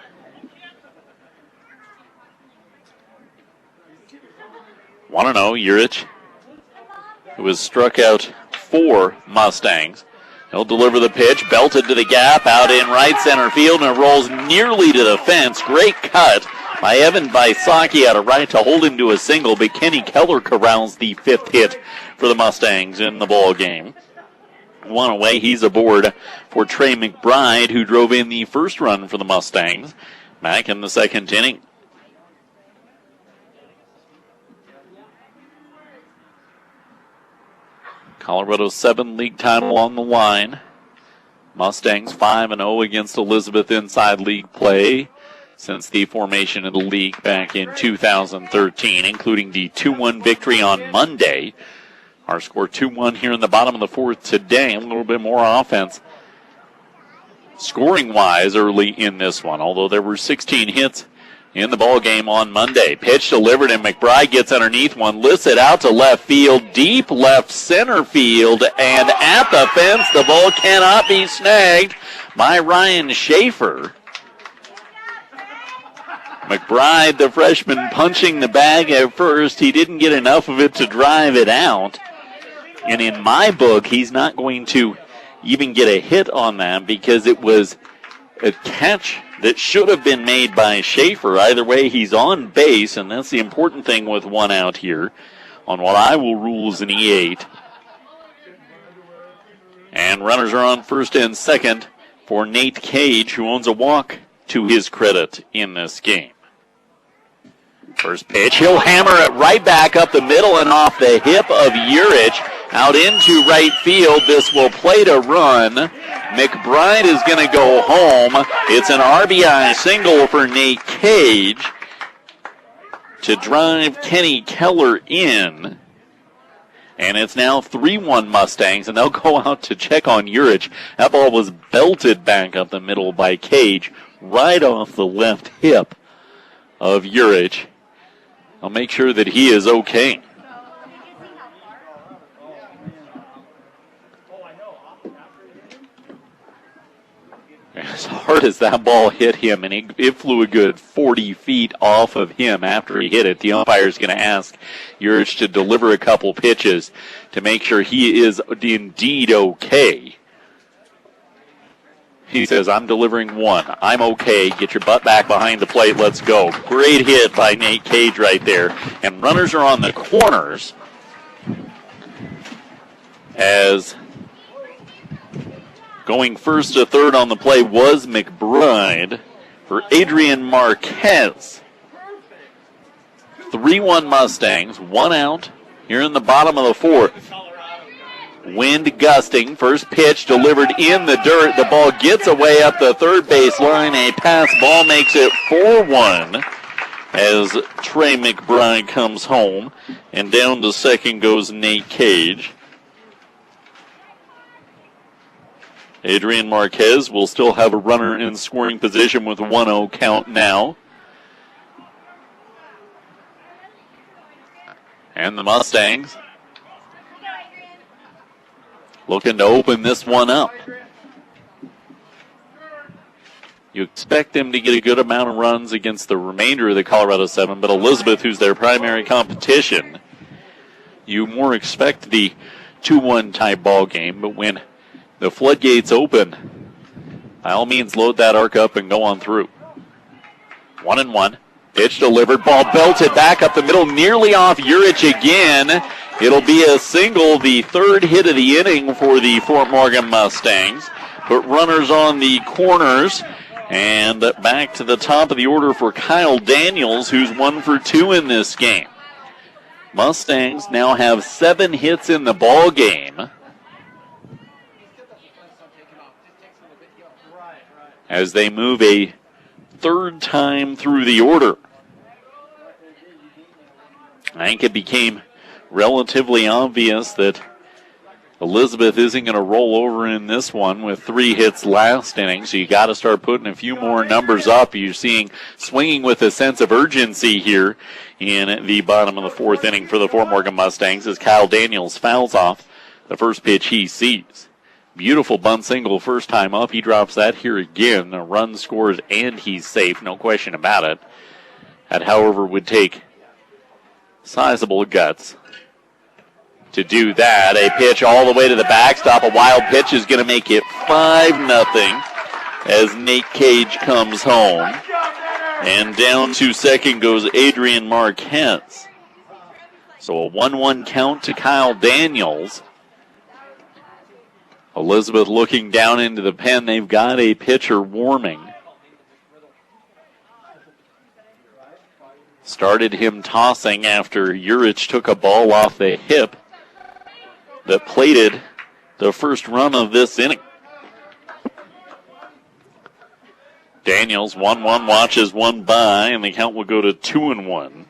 Urich, who has struck out 4 Mustangs He'll deliver the pitch, belted to the gap, out in right center field, and it rolls nearly to the fence. Great cut by Evan Bisaki out of right to hold him to a single, but Kenny Keller corrals the 5th hit for the Mustangs in the ball game. One away, he's aboard for Trey McBride, who drove in the first run for the Mustangs back in the 2nd inning. Colorado 7 league title on the line. Mustangs 5-0 against Elizabeth inside league play since the formation of the league back in 2013, including the 2-1 victory on Monday. Our score 2-1 here in the bottom of the 4th today. A little bit more offense scoring-wise early in this one, although there were 16 hits in the ball game on Monday. Pitch delivered, and McBride gets underneath one, lifts it out to left field, deep left center field, and at the fence, the ball cannot be snagged by Ryan Schaefer. McBride, the freshman, punching the bag at first. He didn't get enough of it to drive it out. And in my book, he's not going to even get a hit on that because it was a catch that should have been made by Schaefer. Either way, he's on base, and that's the important thing with one out here on what I will rule as an E8. And runners are on first and second for Nate Cage, who owns a walk to his credit in this game. First pitch, he'll hammer it right back up the middle and off the hip of Urich out into right field. This will plate a run. McBride is going to go home. It's an RBI single for Nate Cage to drive Kenny Keller in. And it's now 3-1 Mustangs, and they'll go out to check on Urich. That ball was belted back up the middle by Cage, right off the left hip of Urich. I'll make sure that he is okay. As hard as that ball hit him, and it flew a good 40 feet off of him after he hit it, the umpire is going to ask Urich to deliver a couple pitches to make sure he is indeed okay. He says, I'm delivering one. I'm okay. Get your butt back behind the plate. Let's go. Great hit by Nate Cage right there. And runners are on the corners as going first to third on the play was McBride for Adrian Marquez. 3-1 Mustangs, one out here in the bottom of the 4th. Wind gusting. First pitch delivered in the dirt. The ball gets away up the third base line. A pass ball makes it 4-1 as Trey McBride comes home. And down to second goes Nate Cage. Adrian Marquez will still have a runner in scoring position with 1-0 count now. And the Mustangs looking to open this one up. You expect them to get a good amount of runs against the remainder of the Colorado 7, but Elizabeth, who's their primary competition, you more expect the 2-1 type ball game, but when the floodgates open, by all means load that arc up and go on through. 1-1. Pitch delivered, ball belted back up the middle, nearly off Urich again. It'll be a single, the third hit of the inning for the Fort Morgan Mustangs. Put runners on the corners, and back to the top of the order for Kyle Daniels, who's 1 for 2 in this game. Mustangs now have 7 hits in the ball game as they move a third time through the order. I think it became relatively obvious that Elizabeth isn't going to roll over in this one with 3 hits last inning, so you got to start putting a few more numbers up. You're seeing swinging with a sense of urgency here in the bottom of the 4th inning for the Fort Morgan Mustangs as Kyle Daniels fouls off the first pitch he sees. Beautiful bunt single first time up. He drops that here again. A run scores and he's safe, no question about it. That, however, would take sizable guts to do that. A pitch all the way to the backstop. A wild pitch is going to make it 5-0 as Nate Cage comes home. And down to second goes Adrian Marquez. So a 1-1 count to Kyle Daniels. Elizabeth looking down into the pen. They've got a pitcher warming. Started him tossing after Urich took a ball off the hip that plated the first run of this inning. Daniels 1-1 watches one by, and the count will go to 2-1.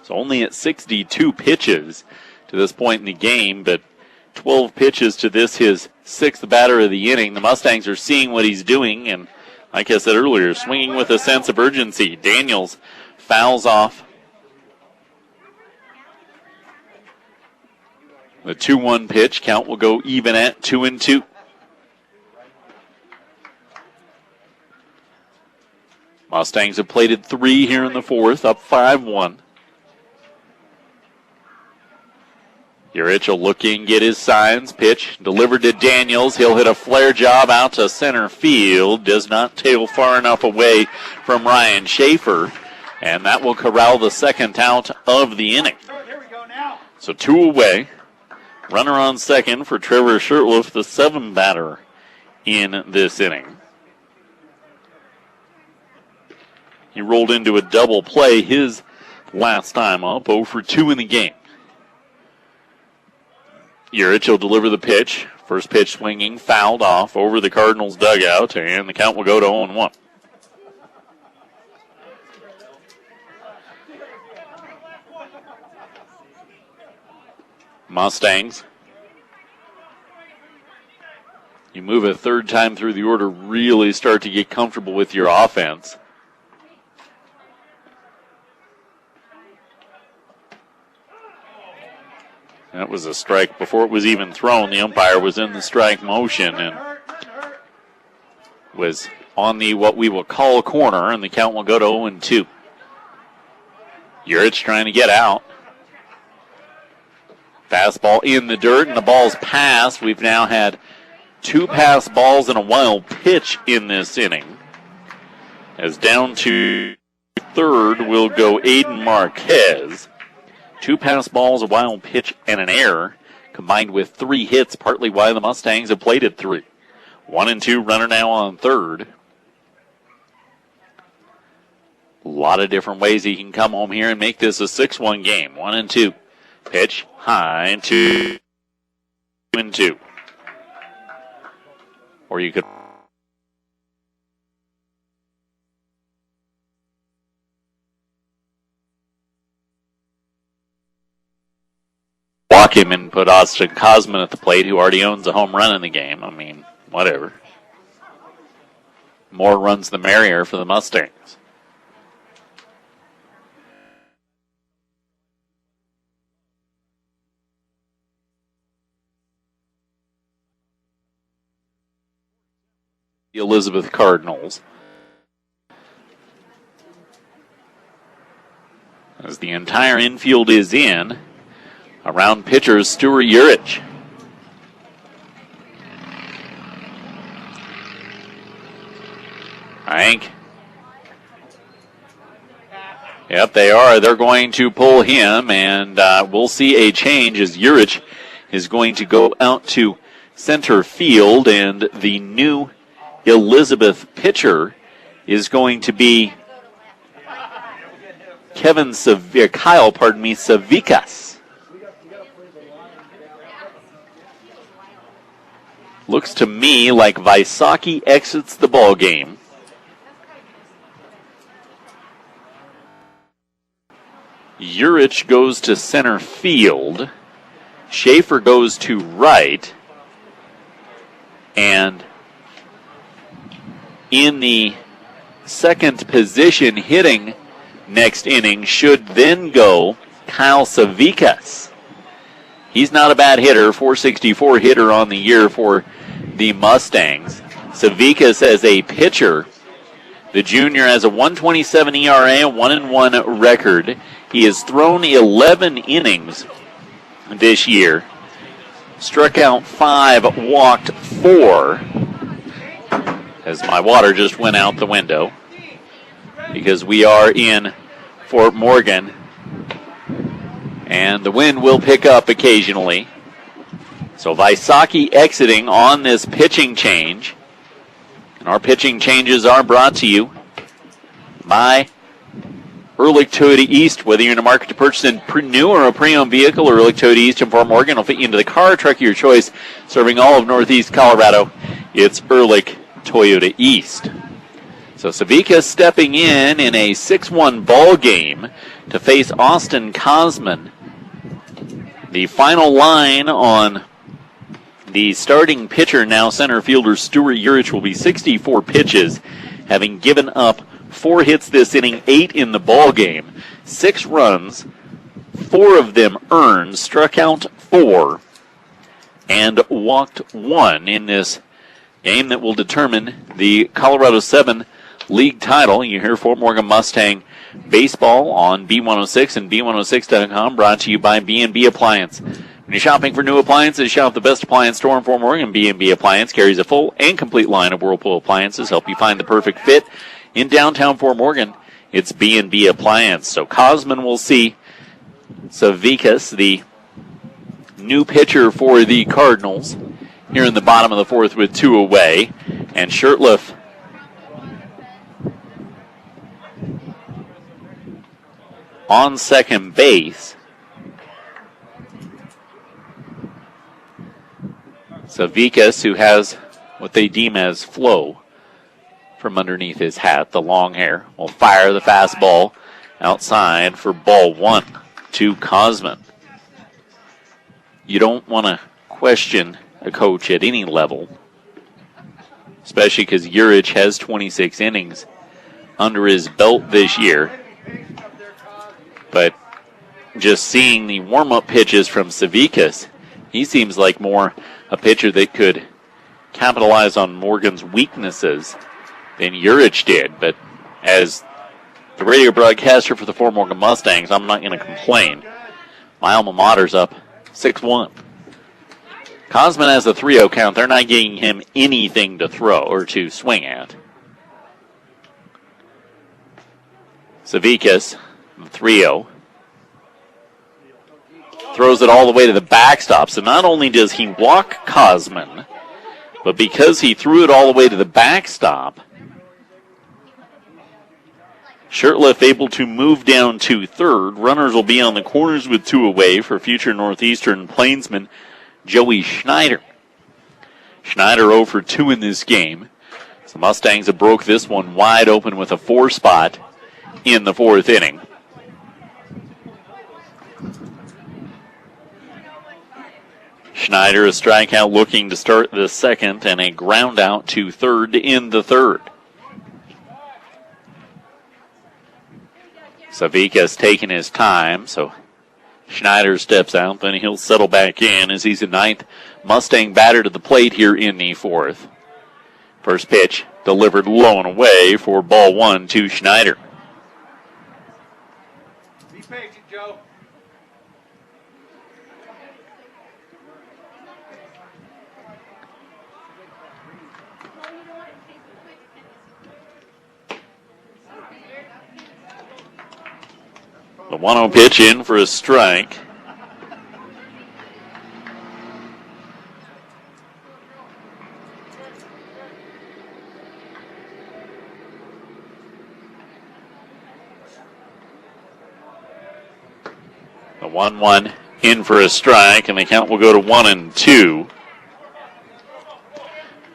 So only at 62 pitches to this point in the game, but 12 pitches to this, his sixth batter of the inning. The Mustangs are seeing what he's doing, and like I said earlier, swinging with a sense of urgency. Daniels fouls off the 2-1 pitch. Count will go even at 2-2. Mustangs have plated 3 here in the fourth, up 5-1. Urich will look in, get his signs. Pitch delivered to Daniels. He'll hit a flare job out to center field. Does not tail far enough away from Ryan Schaefer. And that will corral the second out of the inning. Here we go now. So 2 away. Runner on second for Trevor Shurtleff, the 7 batter in this inning. He rolled into a double play his last time up, 0 for 2 in the game. Urich will deliver the pitch. First pitch swinging, fouled off over the Cardinals dugout, and the count will go to 0-1. Mustangs. You move a third time through the order, really start to get comfortable with your offense. That was a strike before it was even thrown. The umpire was in the strike motion and was on the what we will call a corner, and the count will go to 0-2. Urich trying to get out. Fastball in the dirt, and the ball's passed. We've now had 2 pass balls and a wild pitch in this inning. As down to third will go Aiden Marquez. 2 pass balls, a wild pitch, and an error, combined with 3 hits, partly why the Mustangs have plated 3. 1-2, runner now on third. A lot of different ways he can come home here and make this a 6-1 game. 1-2. Pitch high, 2-2. Or you could walk him and put Austin Cosman at the plate, who already owns a home run in the game. I mean, whatever. More runs the merrier for the Mustangs. The Elizabeth Cardinals. As the entire infield is in, around pitchers, Stuart Urich. Hank. Yep, they are. They're going to pull him, and we'll see a change as Urich is going to go out to center field, and the new Elizabeth pitcher is going to be Kyle Savikas. Looks to me like Vaisaki exits the ball game. Urich goes to center field. Schaefer goes to right. And in the second position hitting next inning should then go Kyle Savikas. He's not a bad hitter, 464 hitter on the year for the Mustangs. Savikas as a pitcher. The junior has a 1.27 ERA, a 1-1 record He has thrown 11 innings this year. Struck out 5, walked 4. As my water just went out the window. Because we are in Fort Morgan. And the wind will pick up occasionally. So Vaisaki exiting on this pitching change. And our pitching changes are brought to you by Ehrlich Toyota East. Whether you're in the market to purchase a new or a pre-owned vehicle, Ehrlich Toyota East in Fort Morgan will fit you into the car or truck of your choice, serving all of Northeast Colorado. It's Ehrlich Toyota East. So Savika stepping in a 6-1 ball game to face Austin Cosman. The final line on the starting pitcher, now center fielder Stuart Urich, will be 64 pitches, having given up 4 hits this inning, 8 in the ball game. 6 runs, 4 of them earned, struck out 4, and walked 1 in this game that will determine the Colorado 7 league title. You hear Fort Morgan Mustang baseball on B106 and B106.com, brought to you by B&B Appliance. When you're shopping for new appliances, shop the best appliance store in Fort Morgan. B&B Appliance carries a full and complete line of Whirlpool appliances, help you find the perfect fit. In downtown Fort Morgan, it's B&B Appliance. So Cosman will see Savikas, the new pitcher for the Cardinals, here in the bottom of the 4th with 2 away. And Shurtleff on second base. Savikas, who has what they deem as flow from underneath his hat, the long hair, will fire the fastball outside for ball 1 to Cosman. You don't want to question a coach at any level, especially because Urich has 26 innings under his belt this year. But just seeing the warm-up pitches from Savikas, he seems like more a pitcher that could capitalize on Morgan's weaknesses than Urich did. But as the radio broadcaster for the Fort Morgan Mustangs, I'm not going to complain. My alma mater's up 6-1. Cosman has a 3-0 count. They're not giving him anything to throw or to swing at. Savikas, 3-0. Throws it all the way to the backstop. So not only does he walk Cosman, but because he threw it all the way to the backstop, Shurtleff able to move down to third. Runners will be on the corners with 2 away for future Northeastern Plainsman Joey Schneider. Schneider 0 for 2 in this game. So Mustangs have broke this one wide open with a 4 spot in the 4th inning. Schneider, a strikeout looking to start the 2nd, and a ground out to third in the 3rd. Savika's taking his time, so Schneider steps out, then he'll settle back in as he's the 9th Mustang batter to the plate here in the 4th. First pitch delivered low and away for ball 1 to Schneider. Be patient, Joe. The 1-0 pitch in for a strike. The 1-1 in for a strike, and the count will go to 1-2.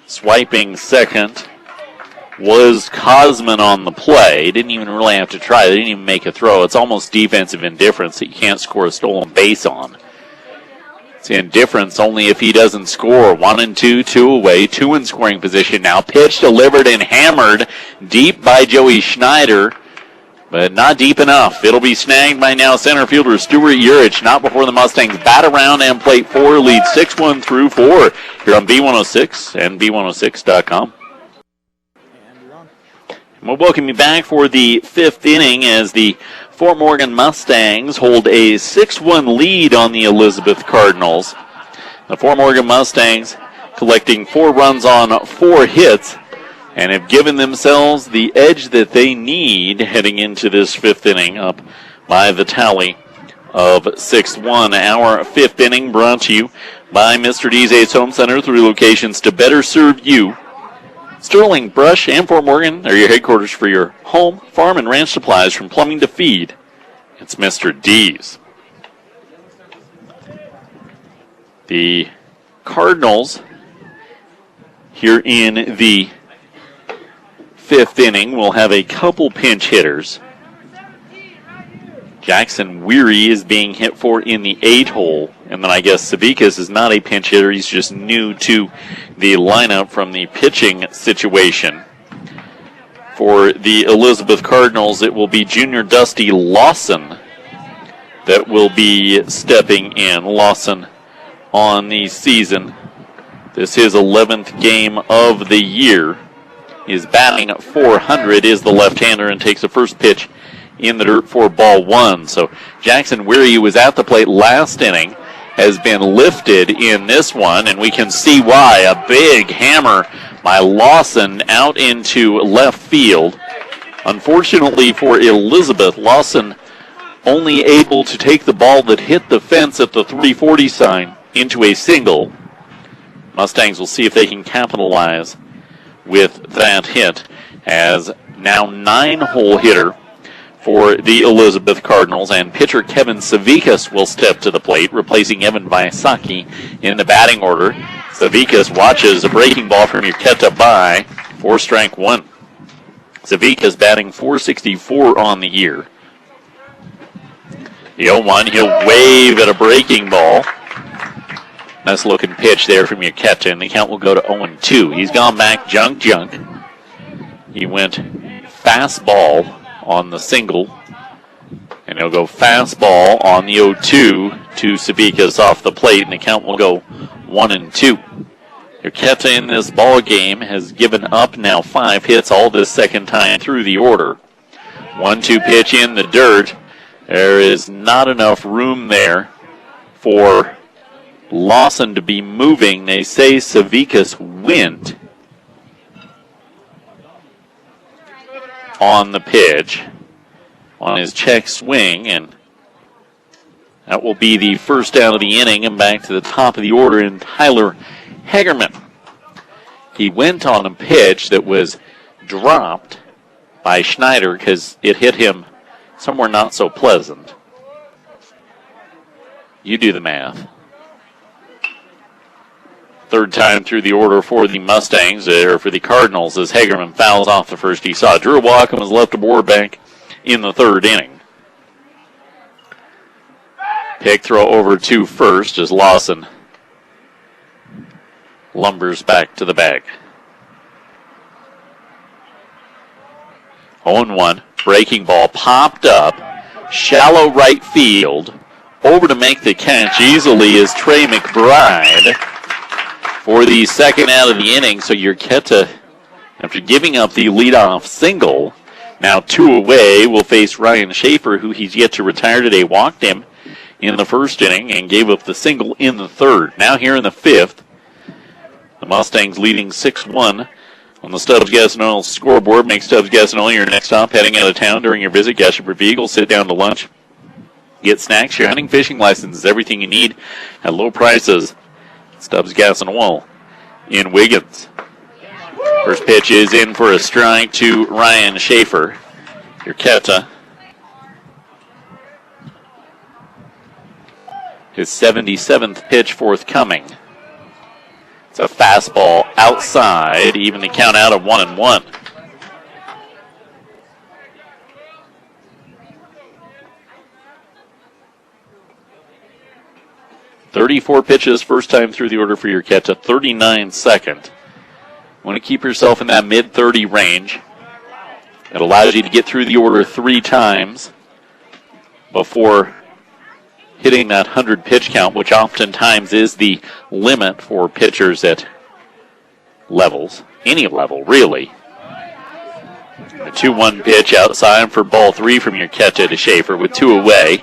Swiping second was Cosman on the play. Didn't even really have to try. They didn't even make a throw. It's almost defensive indifference that you can't score a stolen base on. It's indifference only if he doesn't score. 1-2, 2 away, 2 in scoring position now. Pitch delivered and hammered deep by Joey Schneider, but not deep enough. It'll be snagged by now center fielder Stuart Urich. Not before the Mustangs bat around and plate 4, lead 6-1 through 4 here on B106 and B106.com. We'll welcome you back for the 5th inning as the Fort Morgan Mustangs hold a 6-1 lead on the Elizabeth Cardinals. The Fort Morgan Mustangs collecting 4 runs on 4 hits and have given themselves the edge that they need heading into this 5th inning, up by the tally of 6-1. Our 5th inning brought to you by Mr. D's Ace Home Center, 3 locations to better serve you. Sterling, Brush, and Fort Morgan are your headquarters for your home, farm, and ranch supplies from plumbing to feed. It's Mr. D's. The Cardinals here in the 5th inning will have a couple pinch hitters. Jackson Weary is being hit for in the 8 hole. And then I guess Savikas is not a pinch hitter. He's just new to the lineup from the pitching situation. For the Elizabeth Cardinals, it will be junior Dusty Lawson that will be stepping in. Lawson on the season. This is his 11th game of the year. He's batting at .400, is the left-hander, and takes the first pitch in the dirt for ball 1. So Jackson Weary, who was at the plate last inning, has been lifted in this one, and we can see why. A big hammer by Lawson out into left field. Unfortunately for Elizabeth, Lawson only able to take the ball that hit the fence at the 340 sign into a single. Mustangs will see if they can capitalize with that hit, as now 9-hole hitter for the Elizabeth Cardinals, and pitcher Kevin Savikas will step to the plate, replacing Evan Bayasaki in the batting order. Savikas watches a breaking ball from Urqueta by for strike 1. Savikas batting .464 on the year. The 0-1, he'll wave at a breaking ball. Nice looking pitch there from Urqueta, and the count will go to 0-2. He's gone back junk. He went fastball on the single, and he'll go fastball on the 0-2 to Savikas off the plate, and the count will go 1-2. Urqueta in this ball game has given up now 5 hits, all this second time through the order. 1-2 pitch in the dirt. There is not enough room there for Lawson to be moving. They say Savikas went on the pitch on his check swing, and that will be the first out of the inning, and back to the top of the order in Tyler Hagerman. He went on a pitch that was dropped by Schneider because it hit him somewhere not so pleasant. You do the math. Third time through the order for the Mustangs, or for the Cardinals, as Hagerman fouls off the first he saw. Drew Wacom was left aboard back in the 3rd inning. Pick throw over to first as Lawson lumbers back to the bag. 0-1, breaking ball popped up, shallow right field. Over to make the catch easily is Trey McBride for the second out of the inning. So Urqueta, after giving up the leadoff single, now 2 away, will face Ryan Schaefer, who he's yet to retire today. Walked him in the 1st inning and gave up the single in the 3rd. Now here in the 5th, the Mustangs leading 6-1 on the Stubbs Gas and Oil scoreboard. Make Stubbs Gas and Oil your next stop heading out of town during your visit. Gasher Eagle, sit down to lunch. Get snacks, your hunting, fishing licenses, everything you need at low prices. Stubbs Gas and Oil in Wiggins. First pitch is in for a strike to Ryan Schaefer. Urqueta, his 77th pitch forthcoming. It's a fastball outside, even the count out of 1-1. .34 pitches first time through the order for Urqueta, 39 second. You want to keep yourself in that mid-30 range. It allows you to get through the order 3 times before hitting that 100 pitch count, which oftentimes is the limit for pitchers at levels, any level really. A 2-1 pitch outside for ball 3 from your Ketcha to Schaefer with 2 away.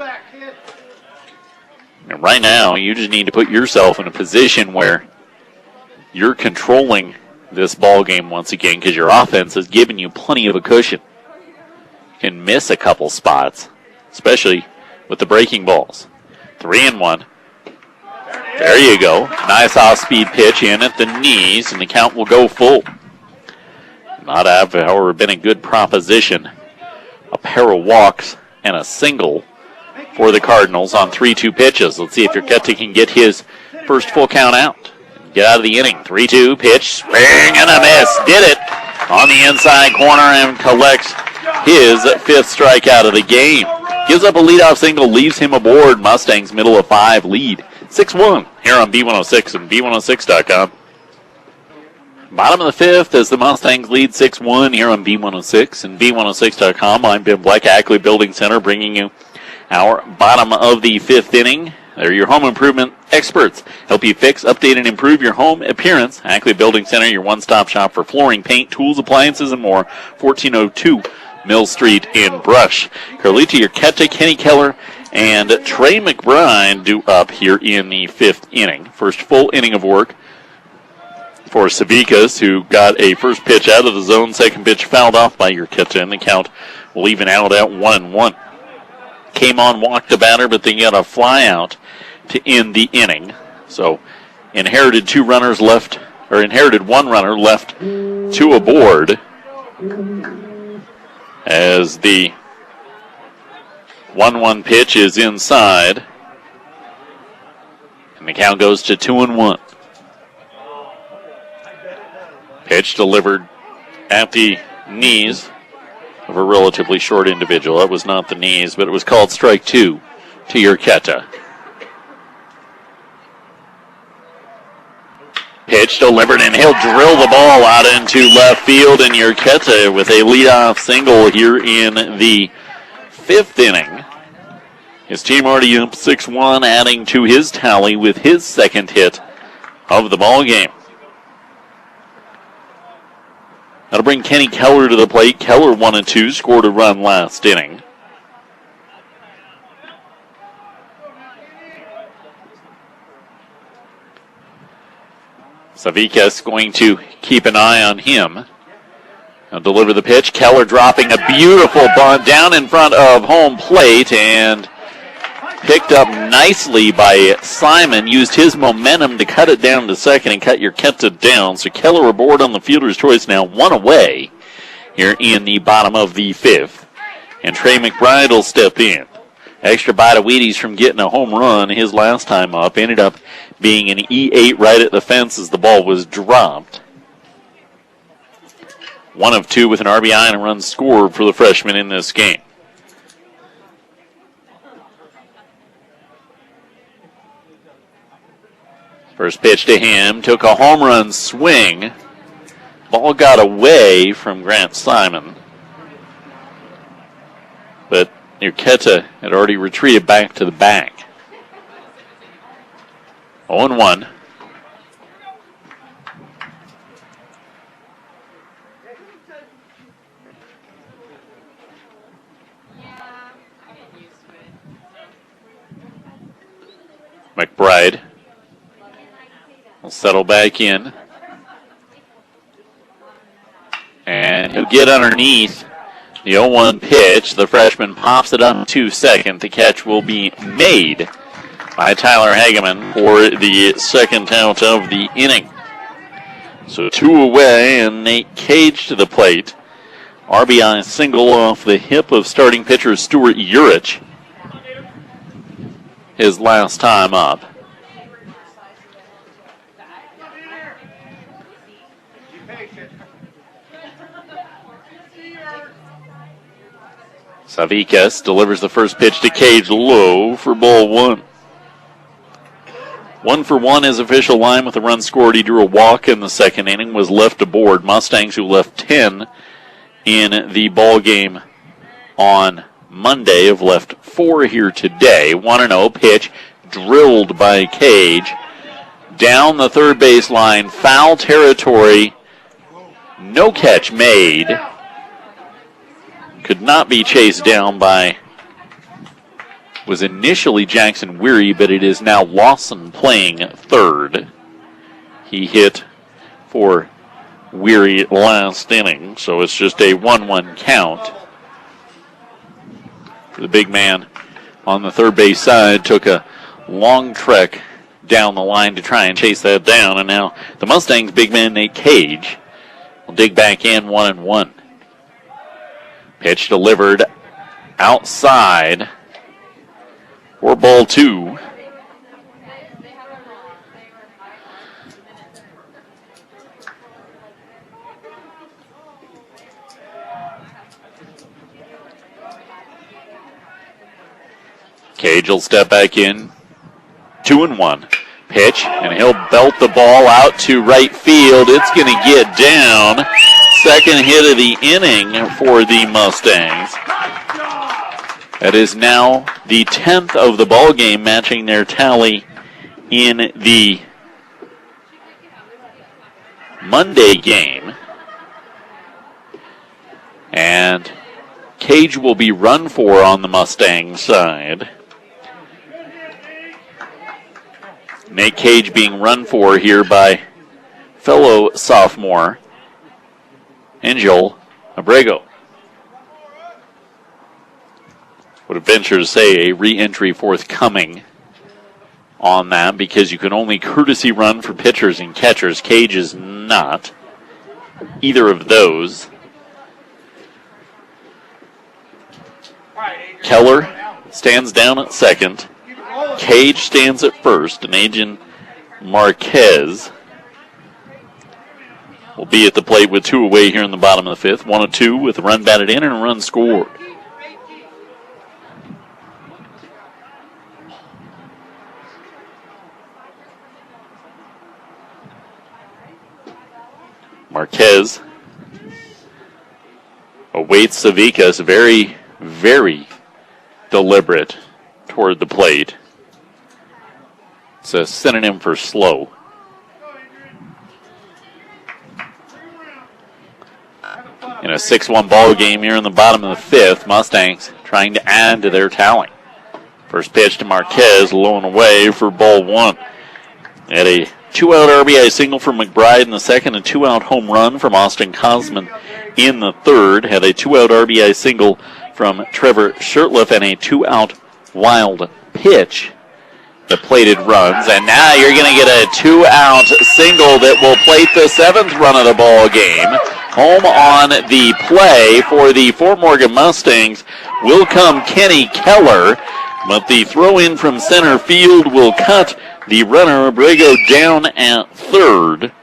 And right now, you just need to put yourself in a position where you're controlling this ball game once again because your offense has given you plenty of a cushion. You can miss a couple spots, especially with the breaking balls. 3-1. There you go. Nice off-speed pitch in at the knees, and the count will go full. Not have, however, been a good proposition. A pair of walks and a single for the Cardinals on 3-2 pitches. Let's see if Urqueta can get his first full count out. Get out of the inning. 3-2 pitch, swing and a miss. Did it on the inside corner and collects his 5th strikeout of the game. Gives up a leadoff single, leaves him aboard. Mustangs middle of 5 lead. 6-1 here on B106 and B106.com. Bottom of the 5th as the Mustangs lead 6-1 here on B106 and B106.com. I'm Ben Black, Ackley Building Center, bringing you our bottom of the 5th inning. They're your home improvement experts. Help you fix, update, and improve your home appearance. Ackley Building Center, your one-stop shop for flooring, paint, tools, appliances, and more. 1402 Mill Street in Brush. Carlita Urqueta, Kenny Keller, and Trey McBride due up here in the 5th inning. First full inning of work for Savickas, who got a first pitch out of the zone. Second pitch fouled off by Urqueta, and the count will even out at 1-1. Came on, walked the batter, but then got a fly out to end the inning. So inherited 2 runners left, or inherited 1 runner, left 2 aboard as the 1-1 pitch is inside. And the count goes to 2-1. Pitch delivered at the knees of a relatively short individual. That was not the knees, but it was called strike 2 to Urqueta. Pitch delivered, and he'll drill the ball out into left field, and Urqueta with a leadoff single here in the 5th inning. His team already up 6-1, adding to his tally with his 2nd hit of the ball game. That'll bring Kenny Keller to the plate. Keller 1-2, scored a run last inning. Savickas going to keep an eye on him. He'll deliver the pitch. Keller dropping a beautiful bunt down in front of home plate and picked up nicely by Simon. Used his momentum to cut it down to second and cut Urqueta down. So Keller aboard on the fielder's choice now, 1 away here in the bottom of the 5th. And Trey McBride will step in. Extra bite of Wheaties from getting a home run his last time up. Ended up being an E8 right at the fence as the ball was dropped. 1 of 2 with an RBI and a run scored for the freshman in this game. First pitch to him, took a home run swing. Ball got away from Grant Simon. But Urqueta had already retreated back to the bag. 0-1. McBride will settle back in. And he'll get underneath the 0-1 pitch. The freshman pops it up to second. The catch will be made by Tyler Hageman for the 2nd out of the inning. So 2 away, and Nate Cage to the plate. RBI single off the hip of starting pitcher Stuart Urich. His last time up. Savickas delivers the first pitch to Cage low for ball 1. 1 for 1 is official line with a run scored. He drew a walk in the 2nd inning, was left aboard. Mustangs, who left 10 in the ball game on Monday, have left 4 here today. 1-0 pitch drilled by Cage. Down the third baseline, foul territory. No catch made. could not be chased down by, was initially Jackson Weary, but it is now Lawson playing third. He hit for Weary last inning, so it's just a 1-1 count. The big man on the third base side took a long trek down the line to try and chase that down, and now the Mustangs' big man Nate Cage will dig back in 1-1. Pitch delivered outside for ball 2. Cage will step back in. 2-1. Pitch, and he'll belt the ball out to right field. It's going to get down. Second hit of the inning for the Mustangs. That is now the 10th of the ball game, matching their tally in the Monday game. And Cage will be run for on the Mustang side. Nate Cage being run for here by fellow sophomore Angel Abrego. Would venture to say a re-entry forthcoming on that, because you can only courtesy run for pitchers and catchers. Cage is not either of those. Keller stands down at second. Cage stands at first, and Agent Marquez will be at the plate with 2 away here in the bottom of the 5th. 1-2 with a run batted in and a run scored. Marquez awaits Savikas, very, very deliberate toward the plate. It's a synonym for slow. In a 6-1 ball game here in the bottom of the 5th, Mustangs trying to add to their tally. First pitch to Marquez, low and away for ball 1. Had a 2-out RBI single from McBride in the second, a 2-out home run from Austin Cosman in the third. Had a 2-out RBI single from Trevor Shirtliff and a 2-out wild pitch that plated runs. And now you're going to get a 2-out single that will plate the 7th run of the ball game. Home on the play for the Fort Morgan Mustangs will come Kenny Keller, but the throw in from center field will cut the runner Abrego down at third.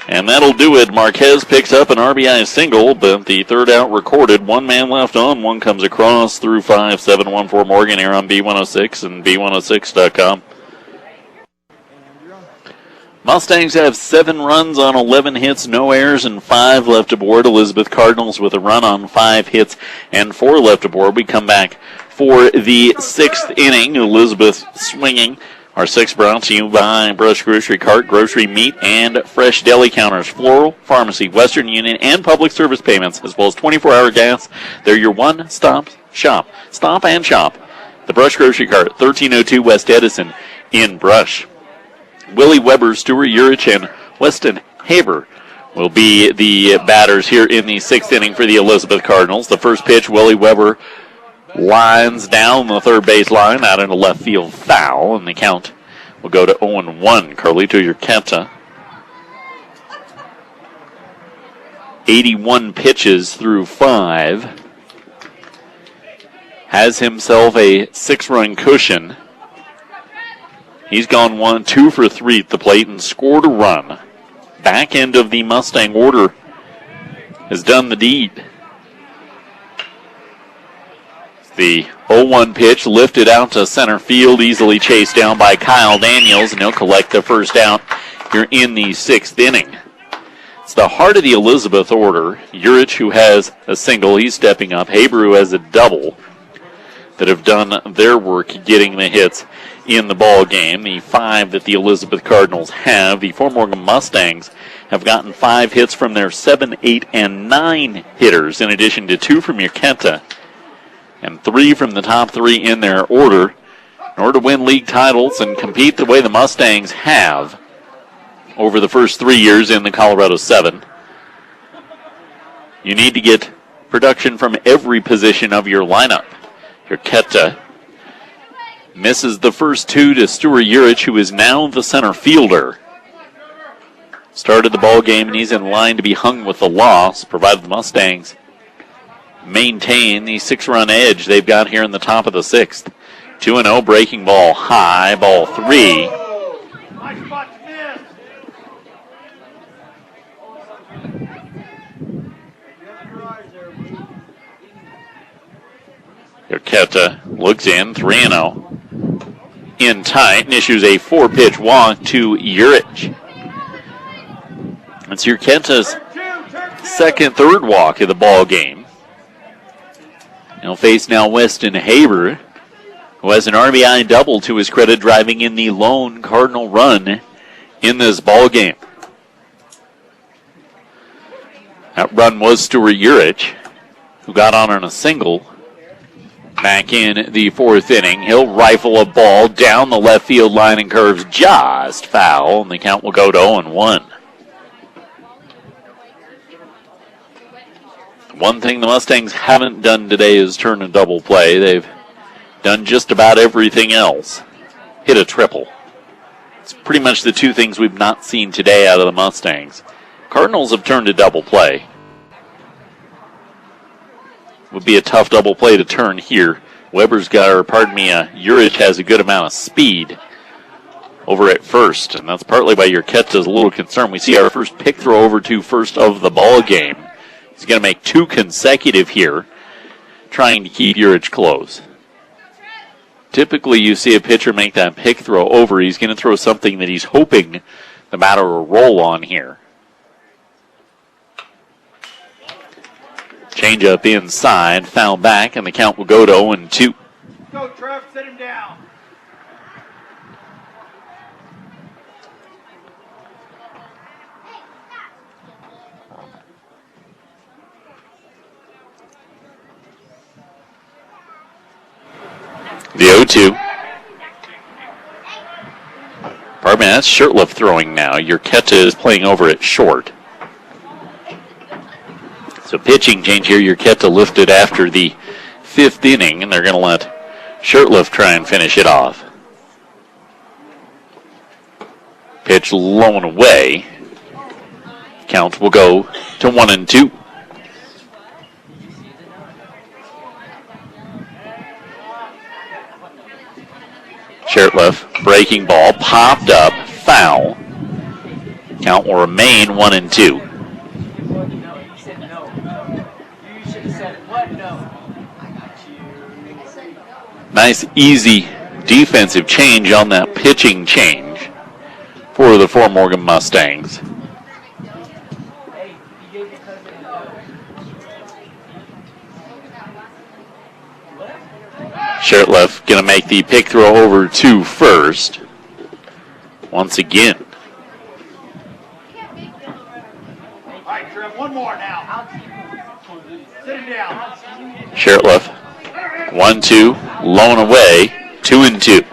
And that'll do it. Marquez picks up an RBI single, but the third out recorded. 1 man left on. 1 comes across through 5. 7-1 for Morgan here on B106 and B106.com. Mustangs have 7 runs on 11 hits, no errors, and 5 left aboard. Elizabeth Cardinals with a run on 5 hits and 4 left aboard. We come back for the 6th inning. Elizabeth swinging. Our 6th brought to you by Brush Grocery Cart, grocery, meat, and fresh deli counters, floral, pharmacy, Western Union, and public service payments, as well as 24-hour gas. They're your one-stop shop. Stop and shop. The Brush Grocery Cart, 1302 West Edison in Brush. Willie Weber, Stuart Urich, and Weston Haber will be the batters here in the 6th inning for the Elizabeth Cardinals. The first pitch, Willie Weber lines down the third base line out into left field foul, and the count will go to 0-1. Carlito Urqueta, 81 pitches through 5, has himself a 6-run cushion. He's gone 2 for 3 at the plate and scored a run. Back end of the Mustang order has done the deed. The 0-1 pitch lifted out to center field, easily chased down by Kyle Daniels, and he'll collect the first out here in the 6th inning. It's the heart of the Elizabeth order. Urich, who has a single, he's stepping up. Haber, who has a double, that have done their work getting the hits in the ball game. The 5 that the Elizabeth Cardinals have. The Fort Morgan Mustangs have gotten 5 hits from their 7, 8, and 9 hitters, in addition to 2 from Urqueta and 3 from the top 3 in their order. In order to win league titles and compete the way the Mustangs have over the first 3 years in the Colorado 7, you need to get production from every position of your lineup. Urqueta misses the first 2 to Stuart Urich, who is now the center fielder. Started the ball game, and he's in line to be hung with the loss, provided the Mustangs maintain the 6-run edge they've got here in the top of the 6th. 2-0, breaking ball high, ball 3. Urqueta looks in, 3-0. In tight, and issues a 4-pitch walk to Urich. It's Urqueta's third walk of the ball game. He'll face now Weston Haber, who has an RBI double to his credit, driving in the lone Cardinal run in this ball game. That run was Stuart Urich, who got on a single back in the 4th inning. He'll rifle a ball down the left field line and curves just foul, and the count will go to 0-1. One thing the Mustangs haven't done today is turn a double play. They've done just about everything else. Hit a triple. It's pretty much the 2 things we've not seen today out of the Mustangs. Cardinals have turned a double play. Would be a tough double play to turn here. Urich has a good amount of speed over at first, and that's partly why Urqueta's a little concerned. We see our first pick throw over to first of the ball game. He's going to make 2 consecutive here, trying to keep Urich close. Typically, you see a pitcher make that pick throw over. He's going to throw something that he's hoping the batter will roll on here. Change up inside, foul back, and the count will go to 0-2. Go, Trev, sit him down. The 0-2. Pardon me, that's Shirtliff throwing now. Urqueta is playing over at short. So pitching change here. Urqueta lifted after the 5th inning, and they're going to let Shirtliff try and finish it off. Pitch low and away. Count will go to 1-2. Shirtliff, breaking ball, popped up, foul. Count will remain 1-2. Nice, easy defensive change on that pitching change for the Fort Morgan Mustangs. Shirtliff going to make the pick throw over to first. Once again. All right, Trev, one more now. Sit him down. Shirtliff. 1-2. Low and away. 2-2.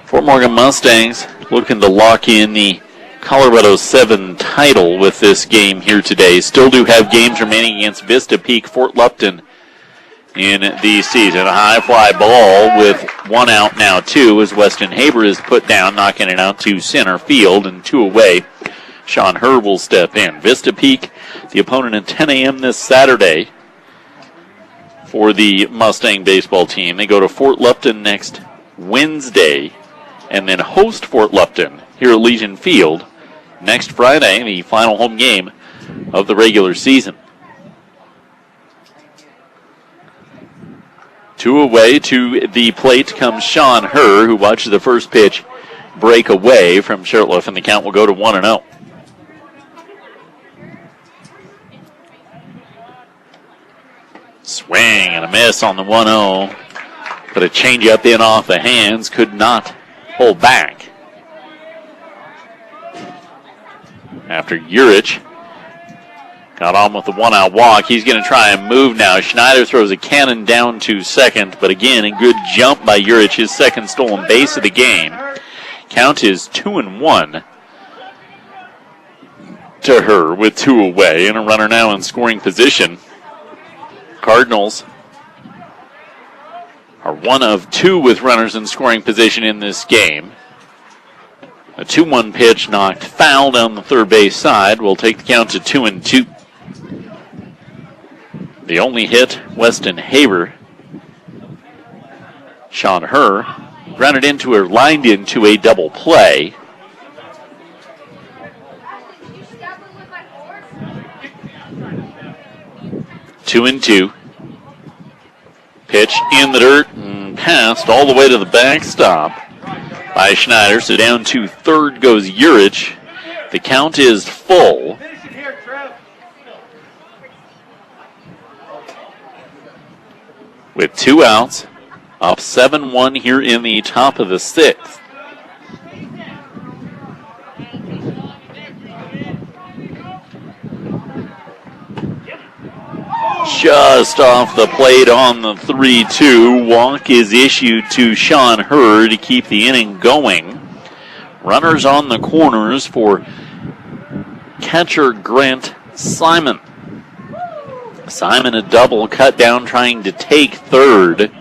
Fort Morgan Mustangs looking to lock in the Colorado 7 title with this game here today. Still do have games remaining against Vista Peak, Fort Lupton in the season. A high fly ball with 1 out, now 2, as Weston Haber is put down, knocking it out to center field, and 2 away. Sean Herr will step in. Vista Peak, the opponent at 10 a.m. this Saturday for the Mustang baseball team. They go to Fort Lupton next Wednesday and then host Fort Lupton here at Legion Field next Friday, the final home game of the regular season. 2 away to the plate comes Sean Herr, who watches the first pitch break away from Shirtliff, and the count will go to 1-0. Swing and a miss on the 1-0. But a changeup in off the hands, could not hold back. After Urich got on with the one-out walk, he's going to try and move now. Schneider throws a cannon down to second, but again, a good jump by Urich, his second stolen base of the game. Count is 2-1 to her with 2 away, and a runner now in scoring position. Cardinals are 1 of 2 with runners in scoring position in this game. A 2-1 pitch knocked foul down the third base side will take the count to 2-2. The only hit, Weston Haber. Sean Herr grounded into or lined into a double play. Two and two. Pitch in the dirt and passed all the way to the backstop by Schneider. So down to third goes Urich. The count is full. With 2 outs, up 7-1 here in the top of the 6th. Just off the plate on the 3-2. Walk is issued to Sean Herr to keep the inning going. Runners on the corners for catcher Grant Simon. Simon a double cut down trying to take third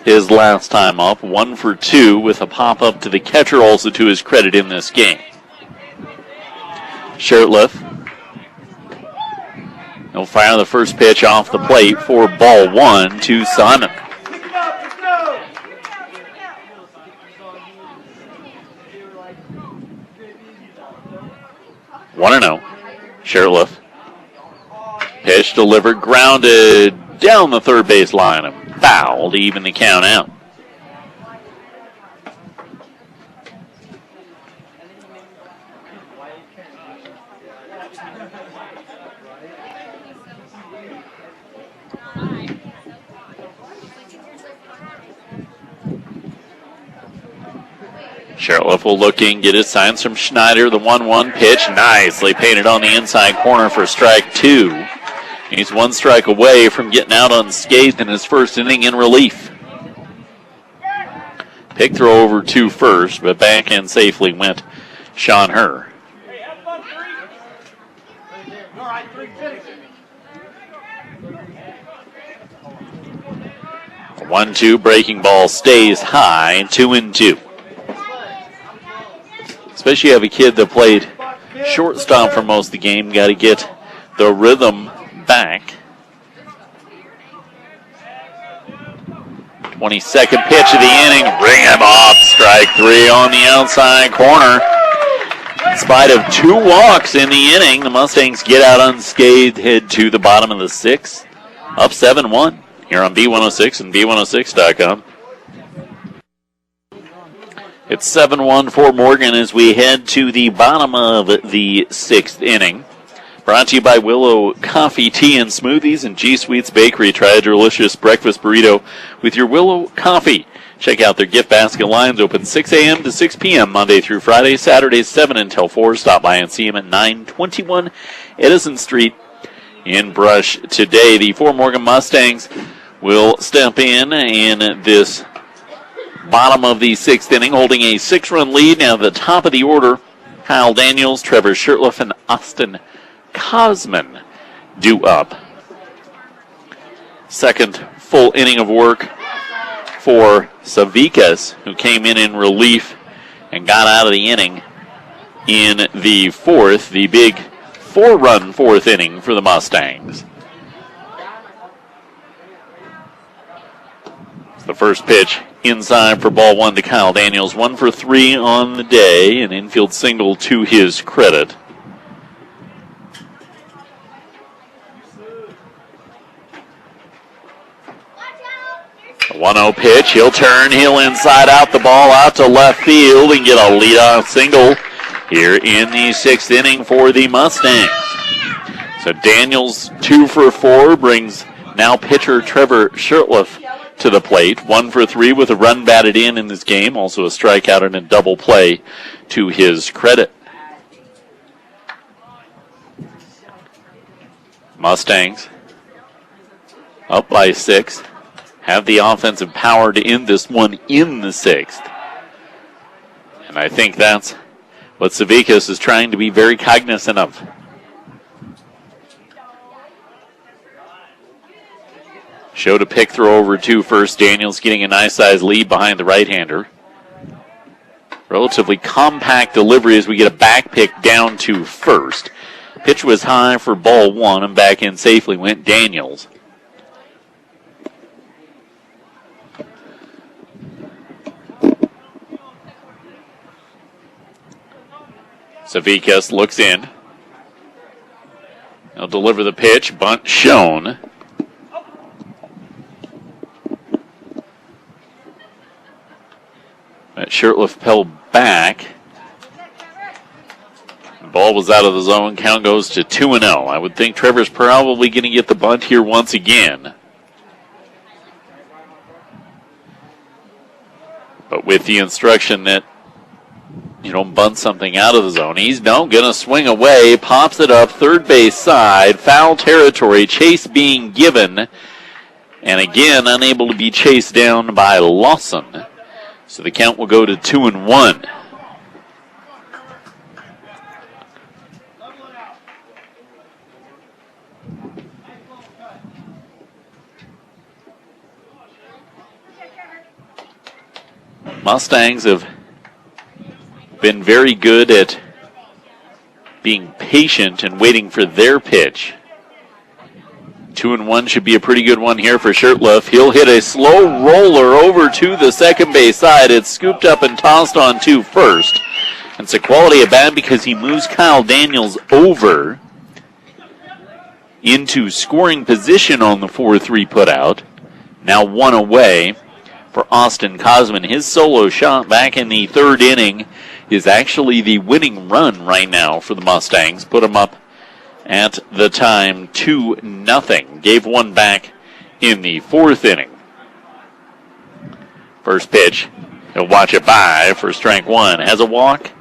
his last time up. 1 for 2 with a pop up to the catcher also to his credit in this game. Shirtliff. He'll fire the first pitch off the plate for ball 1 to Simon. One and 0. Shirtliff. Pitch delivered, grounded down the third base line and foul to even the count out. Shirtliff will look in, get his signs from Schneider. The 1-1 pitch, nicely painted on the inside corner for strike 2. He's 1 strike away from getting out unscathed in his first inning in relief. Pick throw over to first, but back in safely went Sean Herr. A 1-2 breaking ball stays high, 2-2. Especially you have a kid that played shortstop for most of the game, got to get the rhythm back. 22nd pitch of the inning, bring him off. Strike 3 on the outside corner. In spite of 2 walks in the inning, the Mustangs get out unscathed, head to the bottom of the 6th. Up 7-1 here on B106 and B106.com. It's 7-1 for Morgan as we head to the bottom of the 6th inning. Brought to you by Willow Coffee, Tea, and Smoothies and G Sweets Bakery. Try a delicious breakfast burrito with your Willow Coffee. Check out their gift basket lines, open 6 a.m. to 6 p.m. Monday through Friday, Saturdays 7 until 4. Stop by and see them at 921 Edison Street in Brush today. The 4 Morgan Mustangs will step in this bottom of the 6th inning, holding a 6-run lead. Now at the top of the order, Kyle Daniels, Trevor Shirtliff, and Austin Cosman due up. Second full inning of work for Savikas, who came in relief and got out of the inning in the 4th, the big 4-run 4th inning for the Mustangs. The first pitch inside for ball 1 to Kyle Daniels. 1 for 3 on the day, an infield single to his credit. A 1-0 pitch. He'll turn. He'll inside out the ball out to left field and get a leadoff single here in the 6th inning for the Mustangs. So Daniels 2 for 4 brings now pitcher Trevor Shirtliff to the plate. 1 for 3 with a run batted in this game. Also a strikeout and a double play to his credit. Mustangs up by 6. Have the offensive power to end this one in the 6th. And I think that's what Savickas is trying to be very cognizant of. Showed a pick throw over to first. Daniels getting a nice size lead behind the right-hander. Relatively compact delivery as we get a back pick down to first. Pitch was high for ball 1 and back in safely went Daniels. Savickas looks in. He'll deliver the pitch. Bunt shown. That Shirtliff fell back. The ball was out of the zone. Count goes to 2-0. I would think Trevor's probably going to get the bunt here once again. But with the instruction that you don't bunt something out of the zone. He's now going to swing away, pops it up, third base side, foul territory, chase being given, and again unable to be chased down by Lawson. So the count will go to 2-1. Mustangs have been very good at being patient and waiting for their pitch. 2-1 should be a pretty good one here for Shirtliff. He'll hit a slow roller over to the second base side. It's scooped up and tossed on to first. And it's a quality at bat because he moves Kyle Daniels over into scoring position on the 4-3 putout. Now 1 away for Austin Cosman. His solo shot back in the 3rd inning is actually the winning run right now for the Mustangs. Put them up at the time 2-0. Gave one back in the 4th inning. First pitch, he'll watch it by for strike 1. Has a walk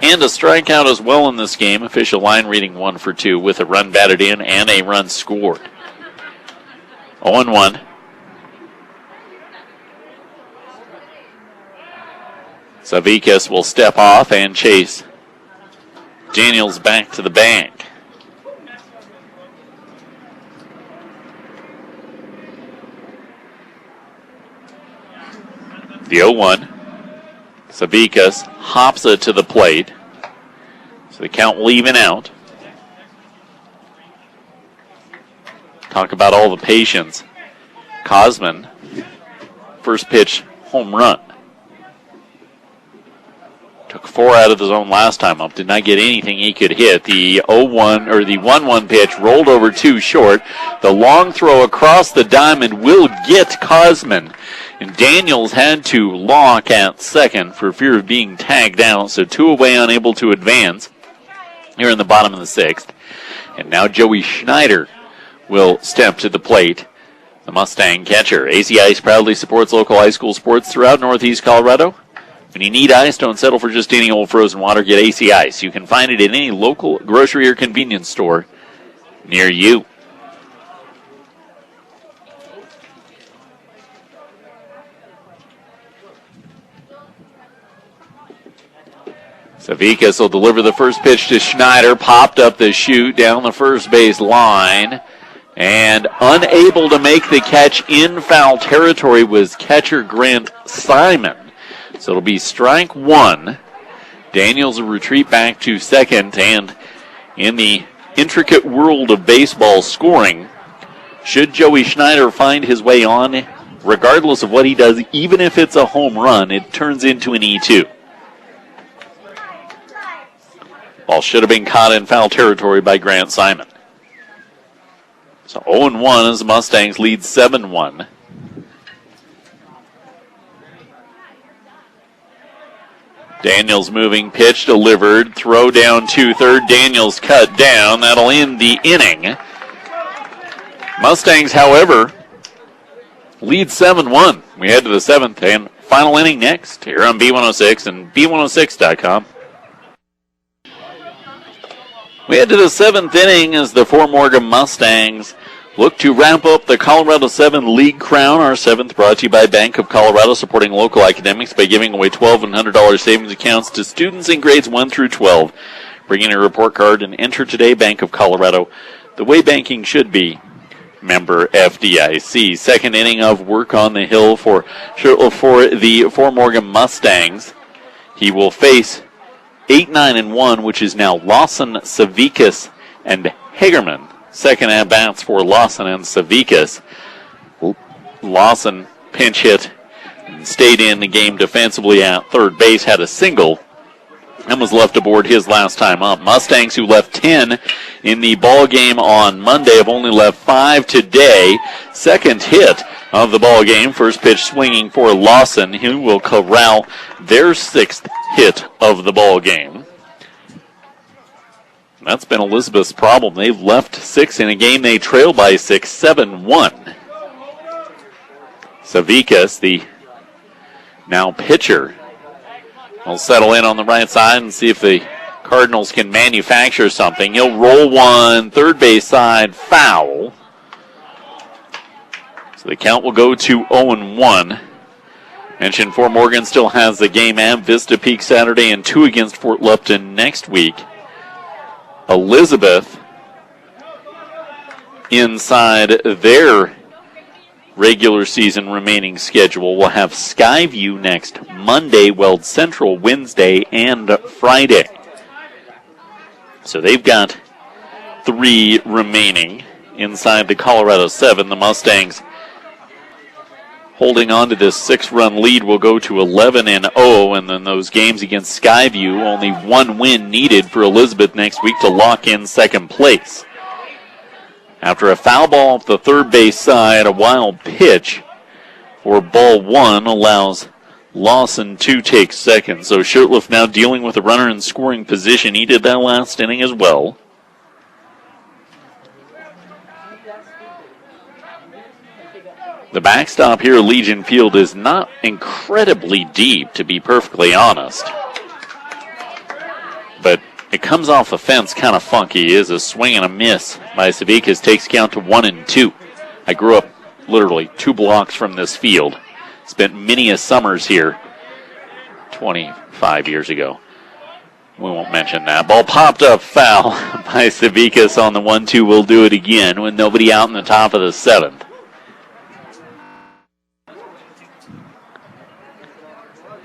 and a strikeout as well in this game. Official line reading 1 for 2 with a run batted in and a run scored. 0-1. Savickas will step off and chase Daniels back to the bank. The 0-1. Savickas hops it to the plate. So the count will even out. Talk about all the patience. Cosman, first pitch home run. Took 4 out of the zone last time up. Did not get anything he could hit. The 0-1 or the 1-1 pitch rolled over too short. The long throw across the diamond will get Cosman. And Daniels had to lock at second for fear of being tagged out. So 2 away, unable to advance here in the bottom of the 6th. And now Joey Schneider will step to the plate. The Mustang catcher. AC Ice proudly supports local high school sports throughout Northeast Colorado. When you need ice, don't settle for just any old frozen water. Get AC Ice. You can find it in any local grocery or convenience store near you. Savickas will deliver the first pitch to Schneider. Popped up the chute down the first base line. And unable to make the catch in foul territory was catcher Grant Simon. So it'll be strike 1. Daniels will retreat back to second. And in the intricate world of baseball scoring, should Joey Schneider find his way on, regardless of what he does, even if it's a home run, it turns into an E2. Ball should have been caught in foul territory by Grant Simon. So 0-1 as the Mustangs lead 7-1. Daniels moving, pitch delivered, throw down to third. Daniels cut down. That'll end the inning. Mustangs, however, lead 7-1. We head to the 7th and final inning next here on B106 and B106.com. We head to the 7th inning as the Fort Morgan Mustangs look to wrap up the Colorado 7 League Crown. Our 7th brought to you by Bank of Colorado, supporting local academics by giving away $12 and $100 savings accounts to students in grades 1 through 12. Bring in your report card and enter today. Bank of Colorado, the way banking should be. Member FDIC. Second inning of work on the hill for the Fort Morgan Mustangs. He will face 8-9-1, which is now Lawson, Savikas, and Hagerman. Second at-bats for Lawson and Savikas. Lawson pinch hit and stayed in the game defensively at third base, had a single, and was left aboard his last time up. Mustangs, who left 10 in the ball game on Monday, have only left 5 today. Second hit of the ball game. First pitch swinging for Lawson, who will corral their 6th hit of the ball game. That's been Elizabeth's problem. They've left 6 in a game they trail by 6, 7-1. Savikas, the now pitcher, will settle in on the right side and see if the Cardinals can manufacture something. He'll roll one, third base side, foul. So the count will go to 0-1. Mentioned Fort Morgan still has the game at Vista Peak Saturday and 2 against Fort Lupton next week. Elizabeth, inside their regular season remaining schedule, will have Skyview next Monday, Weld Central Wednesday, and Friday. So they've got 3 remaining inside the Colorado 7. The Mustangs, holding on to this 6-run lead, will go to 11-0, and then those games against Skyview, only 1 win needed for Elizabeth next week to lock in second place. After a foul ball off the third base side, a wild pitch for ball 1 allows Lawson to take second. So Shurtleff now dealing with a runner in scoring position. He did that last inning as well. The backstop here at Legion Field is not incredibly deep, to be perfectly honest. But it comes off the fence kind of funky. It is a swing and a miss by Savikas. Takes count to 1-2. I grew up literally 2 blocks from this field. Spent many a summers here 25 years ago. We won't mention that. Ball popped up foul by Savikas on the 1-2. We'll do it again with nobody out in the top of the 7th.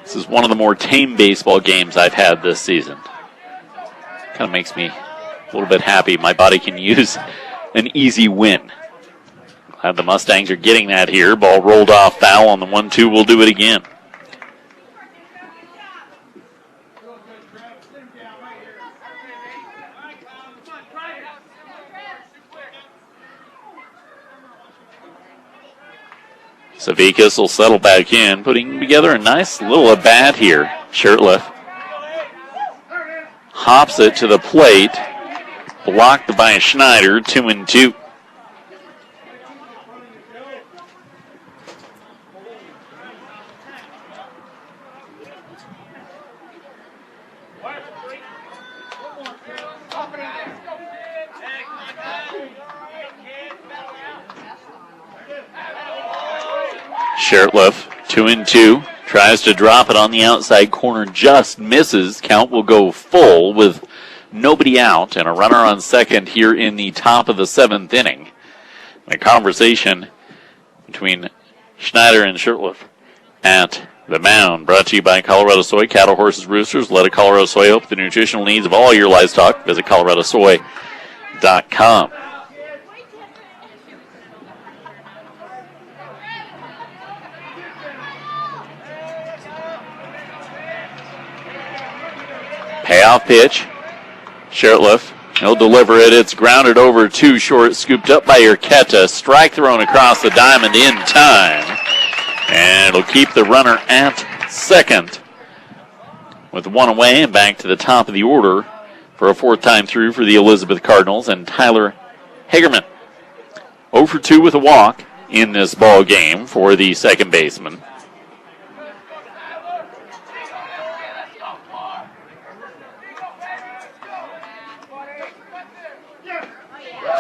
This is one of the more tame baseball games I've had this season. Kind of makes me a little bit happy. My body can use an easy win. Glad the Mustangs are getting that here. Ball rolled off, foul on the 1-2. We'll do it again. Savikas will settle back in, putting together a nice little at-bat here. Shurtleff hops it to the plate, blocked by Schneider, 2-2. Shurtleff, 2-2, tries to drop it on the outside corner, just misses. Count will go full with nobody out and a runner on second here in the top of the 7th inning. A conversation between Schneider and Shurtleff at the mound, brought to you by Colorado Soy, Cattle, Horses, Roosters. Let a Colorado Soy help the nutritional needs of all your livestock. Visit coloradosoy.com. Payoff pitch. Shurtleff, he'll deliver it. It's grounded over too short, scooped up by Urqueta. Strike thrown across the diamond in time. And it'll keep the runner at second with 1 away and back to the top of the order for a 4th time through for the Elizabeth Cardinals and Tyler Hagerman. 0 for 2 with a walk. in this ball game for the second baseman.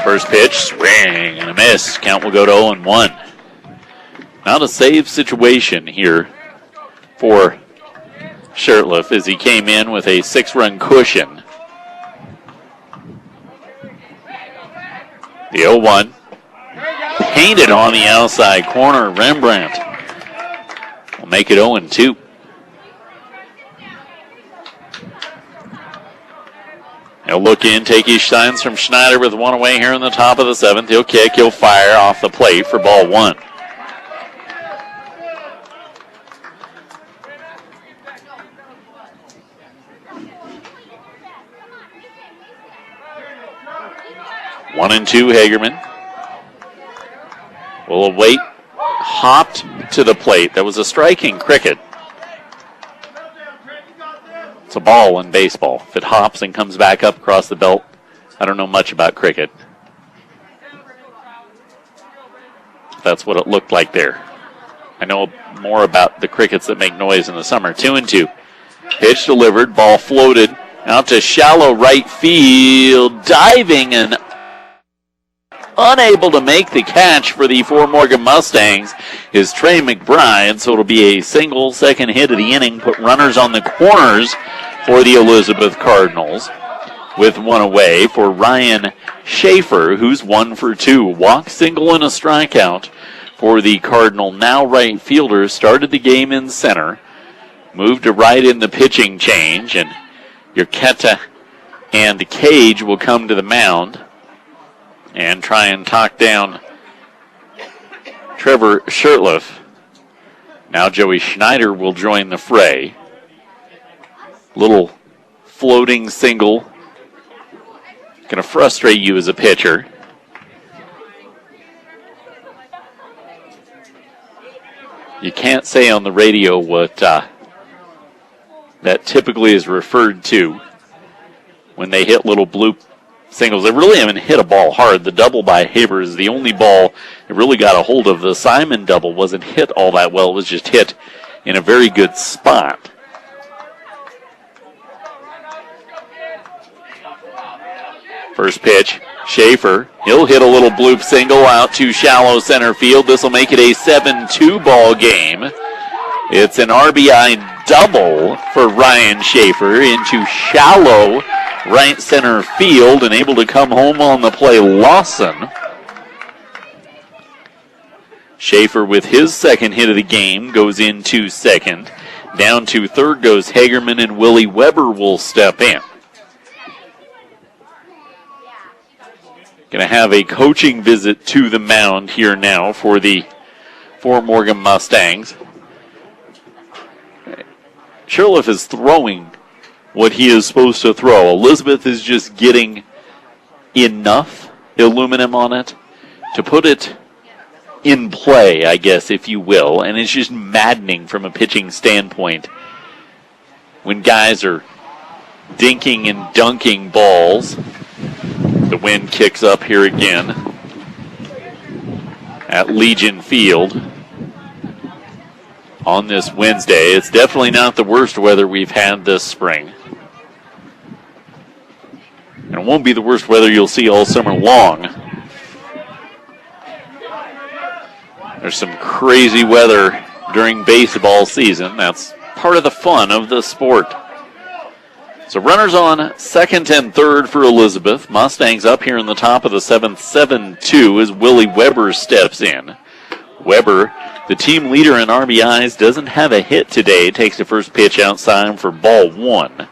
First pitch, swing and a miss. Count will go to 0-1. Not a save situation here for Shirtliff as he came in with a 6-run cushion. The 0-1. Painted on the outside corner. Rembrandt will make it 0-2. He'll look in, take his signs from Schneider with one away here in the top of the 7th. He'll kick, he'll fire off the plate for ball 1. One and two, Hagerman will await. Hopped to the plate. That was a striking cricket. It's a ball in baseball. If it hops and comes back up across the belt, I don't know much about cricket. That's what it looked like there. I know more about the crickets that make noise in the summer. 2-2. Pitch delivered. Ball floated out to shallow right field. Diving and unable to make the catch for the Fort Morgan Mustangs is Trey McBride. So it'll be a single, second hit of the inning. Put runners on the corners for the Elizabeth Cardinals. With one away for Ryan Schaefer, who's 1 for 2. Walk, single, and a strikeout for the Cardinal now right fielder. Started the game in center. Moved to right in the pitching change. And Urqueta and Cage will come to the mound and try and talk down Trevor Shirtliff. Now Joey Schneider will join the fray. Little floating single. Going to frustrate you as a pitcher. You can't say on the radio what that typically is referred to when they hit little bloop singles. They really haven't hit a ball hard. The double by Haber is the only ball that really got a hold of. The Simon double wasn't hit all that well. It was just hit in a very good spot. First pitch, Schaefer. He'll hit a little bloop single out to shallow center field. This will make it a 7-2 ball game. It's an RBI double for Ryan Schaefer into shallow right center field, and able to come home on the play, Lawson. Schaefer with his second hit of the game goes into second. Down to third goes Hagerman, and Willie Weber will step in. Going to have a coaching visit to the mound here now for the Fort Morgan Mustangs. Shirtliff is throwing what he is supposed to throw. Elizabeth is just getting enough aluminum on it to put it in play, I guess, if you will. And it's just maddening from a pitching standpoint when guys are dinking and dunking balls. The wind kicks up here again at Legion Field on this Wednesday. It's definitely not the worst weather we've had this spring. And it won't be the worst weather you'll see all summer long. There's some crazy weather during baseball season. That's part of the fun of the sport. So runners on second and third for Elizabeth. Mustangs up here in the top of the 7th, 7-2 as Willie Weber steps in. Weber, the team leader in RBIs, doesn't have a hit today. Takes the first pitch outside for ball 1.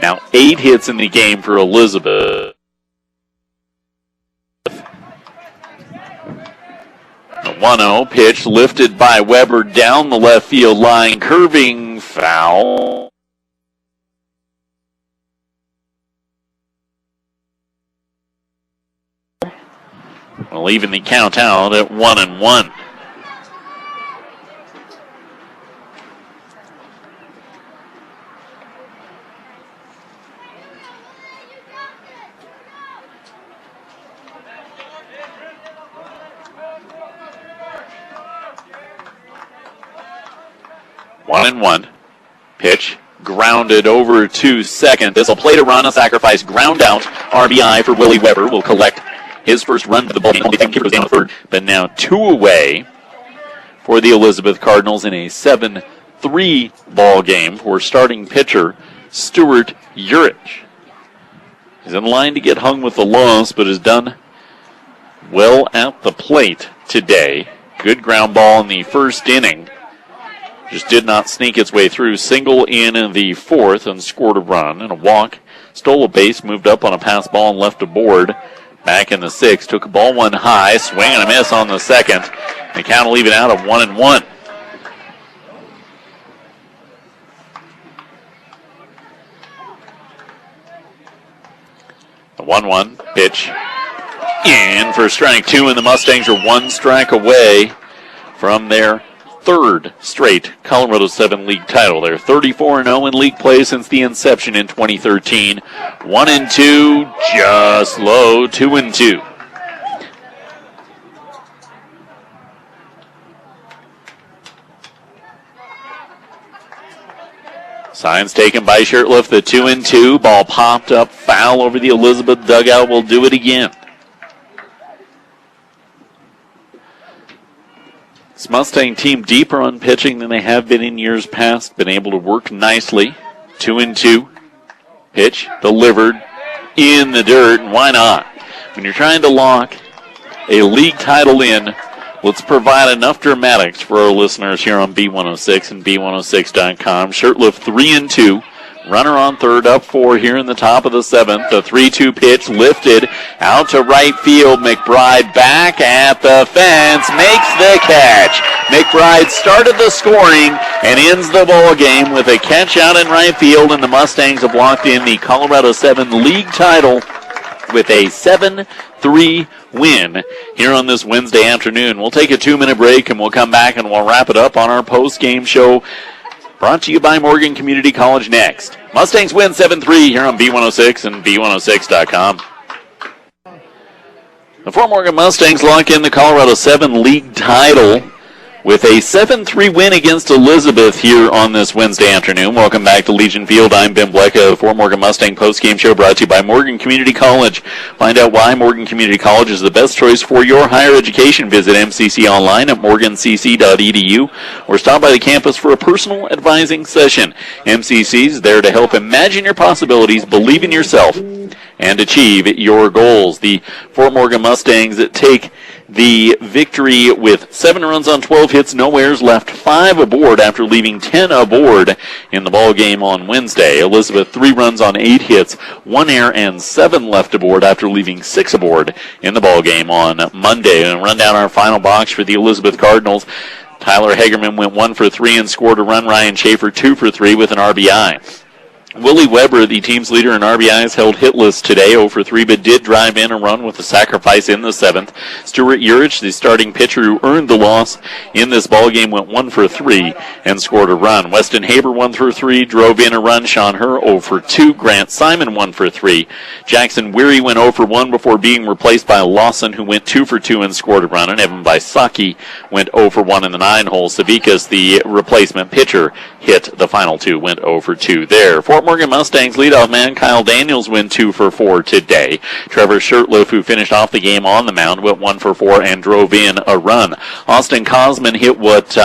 Now 8 hits in the game for Elizabeth. The 1-0 pitch lifted by Weber down the left field line. Curving foul. Well, even the count out at 1-1. 1-1. Pitch grounded over to second. This will play to run, a sacrifice ground out. RBI for Willie Weber will collect his first run to the ball game. Only keeper goes down the third, but now 2 away for the Elizabeth Cardinals in a 7-3 ball game for starting pitcher Stuart Urich. He's in line to get hung with the loss, but has done well at the plate today. Good ground ball in the first inning. Just did not sneak its way through. Single in the fourth and scored a run and a walk. Stole a base, moved up on a pass ball and left a board. Back in the sixth, took a ball one high, swing and a miss on the second. The count will leave it out of 1-1. The 1-1 pitch in for strike 2, and the Mustangs are 1 strike away from their 3rd straight Colorado 7 league title. They're 34-0 in league play since the inception in 2013. 1-2, just low. 2-2. Signs taken by Shirtliff. The 2-2 ball popped up, foul over the Elizabeth dugout. Will do it again. This Mustang team deeper on pitching than they have been in years past. Been able to work nicely. 2-2. Pitch delivered in the dirt. And why not? When you're trying to lock a league title in, let's provide enough dramatics for our listeners here on B106 and B106.com. Shirtliff 3-2. Runner on third, up 4 here in the top of the 7th. The 3-2 pitch lifted out to right field. McBride back at the fence, makes the catch. McBride started the scoring and ends the ball game with a catch out in right field, and the Mustangs have locked in the Colorado 7 league title with a 7-3 win here on this Wednesday afternoon. We'll take a 2-minute break and we'll come back and we'll wrap it up on our post-game show. Brought to you by Morgan Community College next. Mustangs win 7-3 here on B106 and B106.com. The Fort Morgan Mustangs lock in the Colorado 7 league title with a 7-3 win against Elizabeth here on this Wednesday afternoon. Welcome back to Legion Field. I'm Ben Blecka, the Fort Morgan Mustang postgame show brought to you by Morgan Community College. Find out why Morgan Community College is the best choice for your higher education. Visit MCC online at morgancc.edu or stop by the campus for a personal advising session. MCC is there to help imagine your possibilities, believe in yourself, and achieve your goals. The Fort Morgan Mustangs that take the victory with 7 runs on 12 hits, no errors, left 5 aboard after leaving 10 aboard in the ball game on Wednesday. Elizabeth 3 runs on 8 hits, 1 error, and 7 left aboard after leaving 6 aboard in the ball game on Monday. And run down our final box for the Elizabeth Cardinals. Tyler Hagerman went 1 for 3 and scored a run. Ryan Schaefer 2 for 3 with an RBI. Willie Weber, the team's leader in RBIs, held hitless today, 0 for 3, but did drive in a run with a sacrifice in the 7th. Stuart Urich, the starting pitcher who earned the loss in this ballgame, went 1 for 3 and scored a run. Weston Haber 1 for 3, drove in a run. Sean Herr 0 for 2. Grant Simon 1 for 3. Jackson Weary went 0 for 1 before being replaced by Lawson, who went 2 for 2 and scored a run. And Evan Bisaki went 0 for 1 in the 9-hole. Savikas, the replacement pitcher, hit the final 2, went 0 for 2 there. Fort Morgan Mustangs leadoff man Kyle Daniels went 2 for 4 today. Trevor Shirtliff, who finished off the game on the mound, went 1 for 4 and drove in a run. Austin Cosman hit what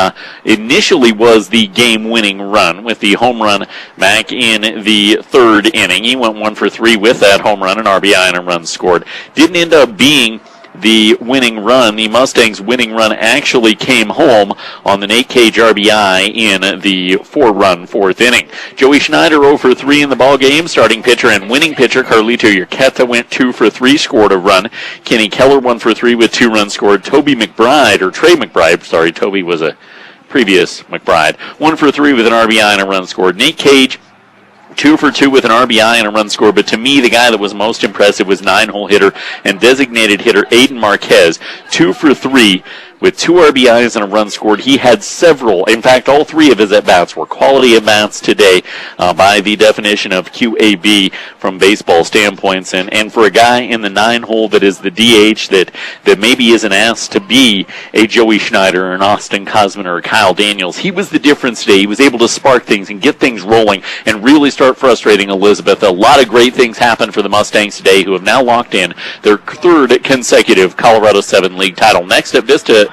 initially was the game-winning run with the home run back in the 3rd inning. He went 1 for 3 with that home run, an RBI, and a run scored. Didn't end up being the winning run. The Mustangs' winning run actually came home on the Nate Cage RBI in the 4-run 4th inning. Joey Schneider 0 for 3 in the ball game. Starting pitcher and winning pitcher Carlito Urqueta went 2 for 3, scored a run. Kenny Keller 1 for 3 with 2 runs scored. Trey McBride, Toby was a previous McBride. 1 for 3 with an RBI and a run scored. Nate Cage 2 for 2 with an RBI and a run scored, but to me, the guy that was most impressive was 9-hole hitter and designated hitter Aiden Marquez. 2 for 3 with 2 RBIs and a run scored. He had several, in fact, all 3 of his at-bats were quality at-bats today by the definition of QAB from baseball standpoints. And for a guy in the 9-hole that is the DH that maybe isn't asked to be a Joey Schneider or an Austin Cosman or a Kyle Daniels, he was the difference today. He was able to spark things and get things rolling and really start frustrating Elizabeth. A lot of great things happened for the Mustangs today, who have now locked in their 3rd consecutive Colorado 7 league title. Next at Vista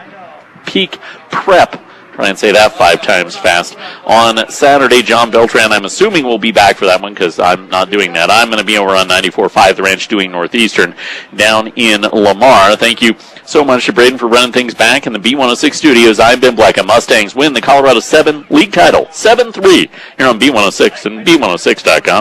Peak Prep, try and say that 5 times fast, on Saturday. John Beltran, I'm assuming, will be back for that one because I'm not doing that. I'm going to be over on 94.5 The Ranch doing Northeastern down in Lamar. Thank you so much to Braden for running things back in the B106 studios. I'm Ben Black. Mustangs win the Colorado 7 league title, 7-3, here on B106 and B106.com.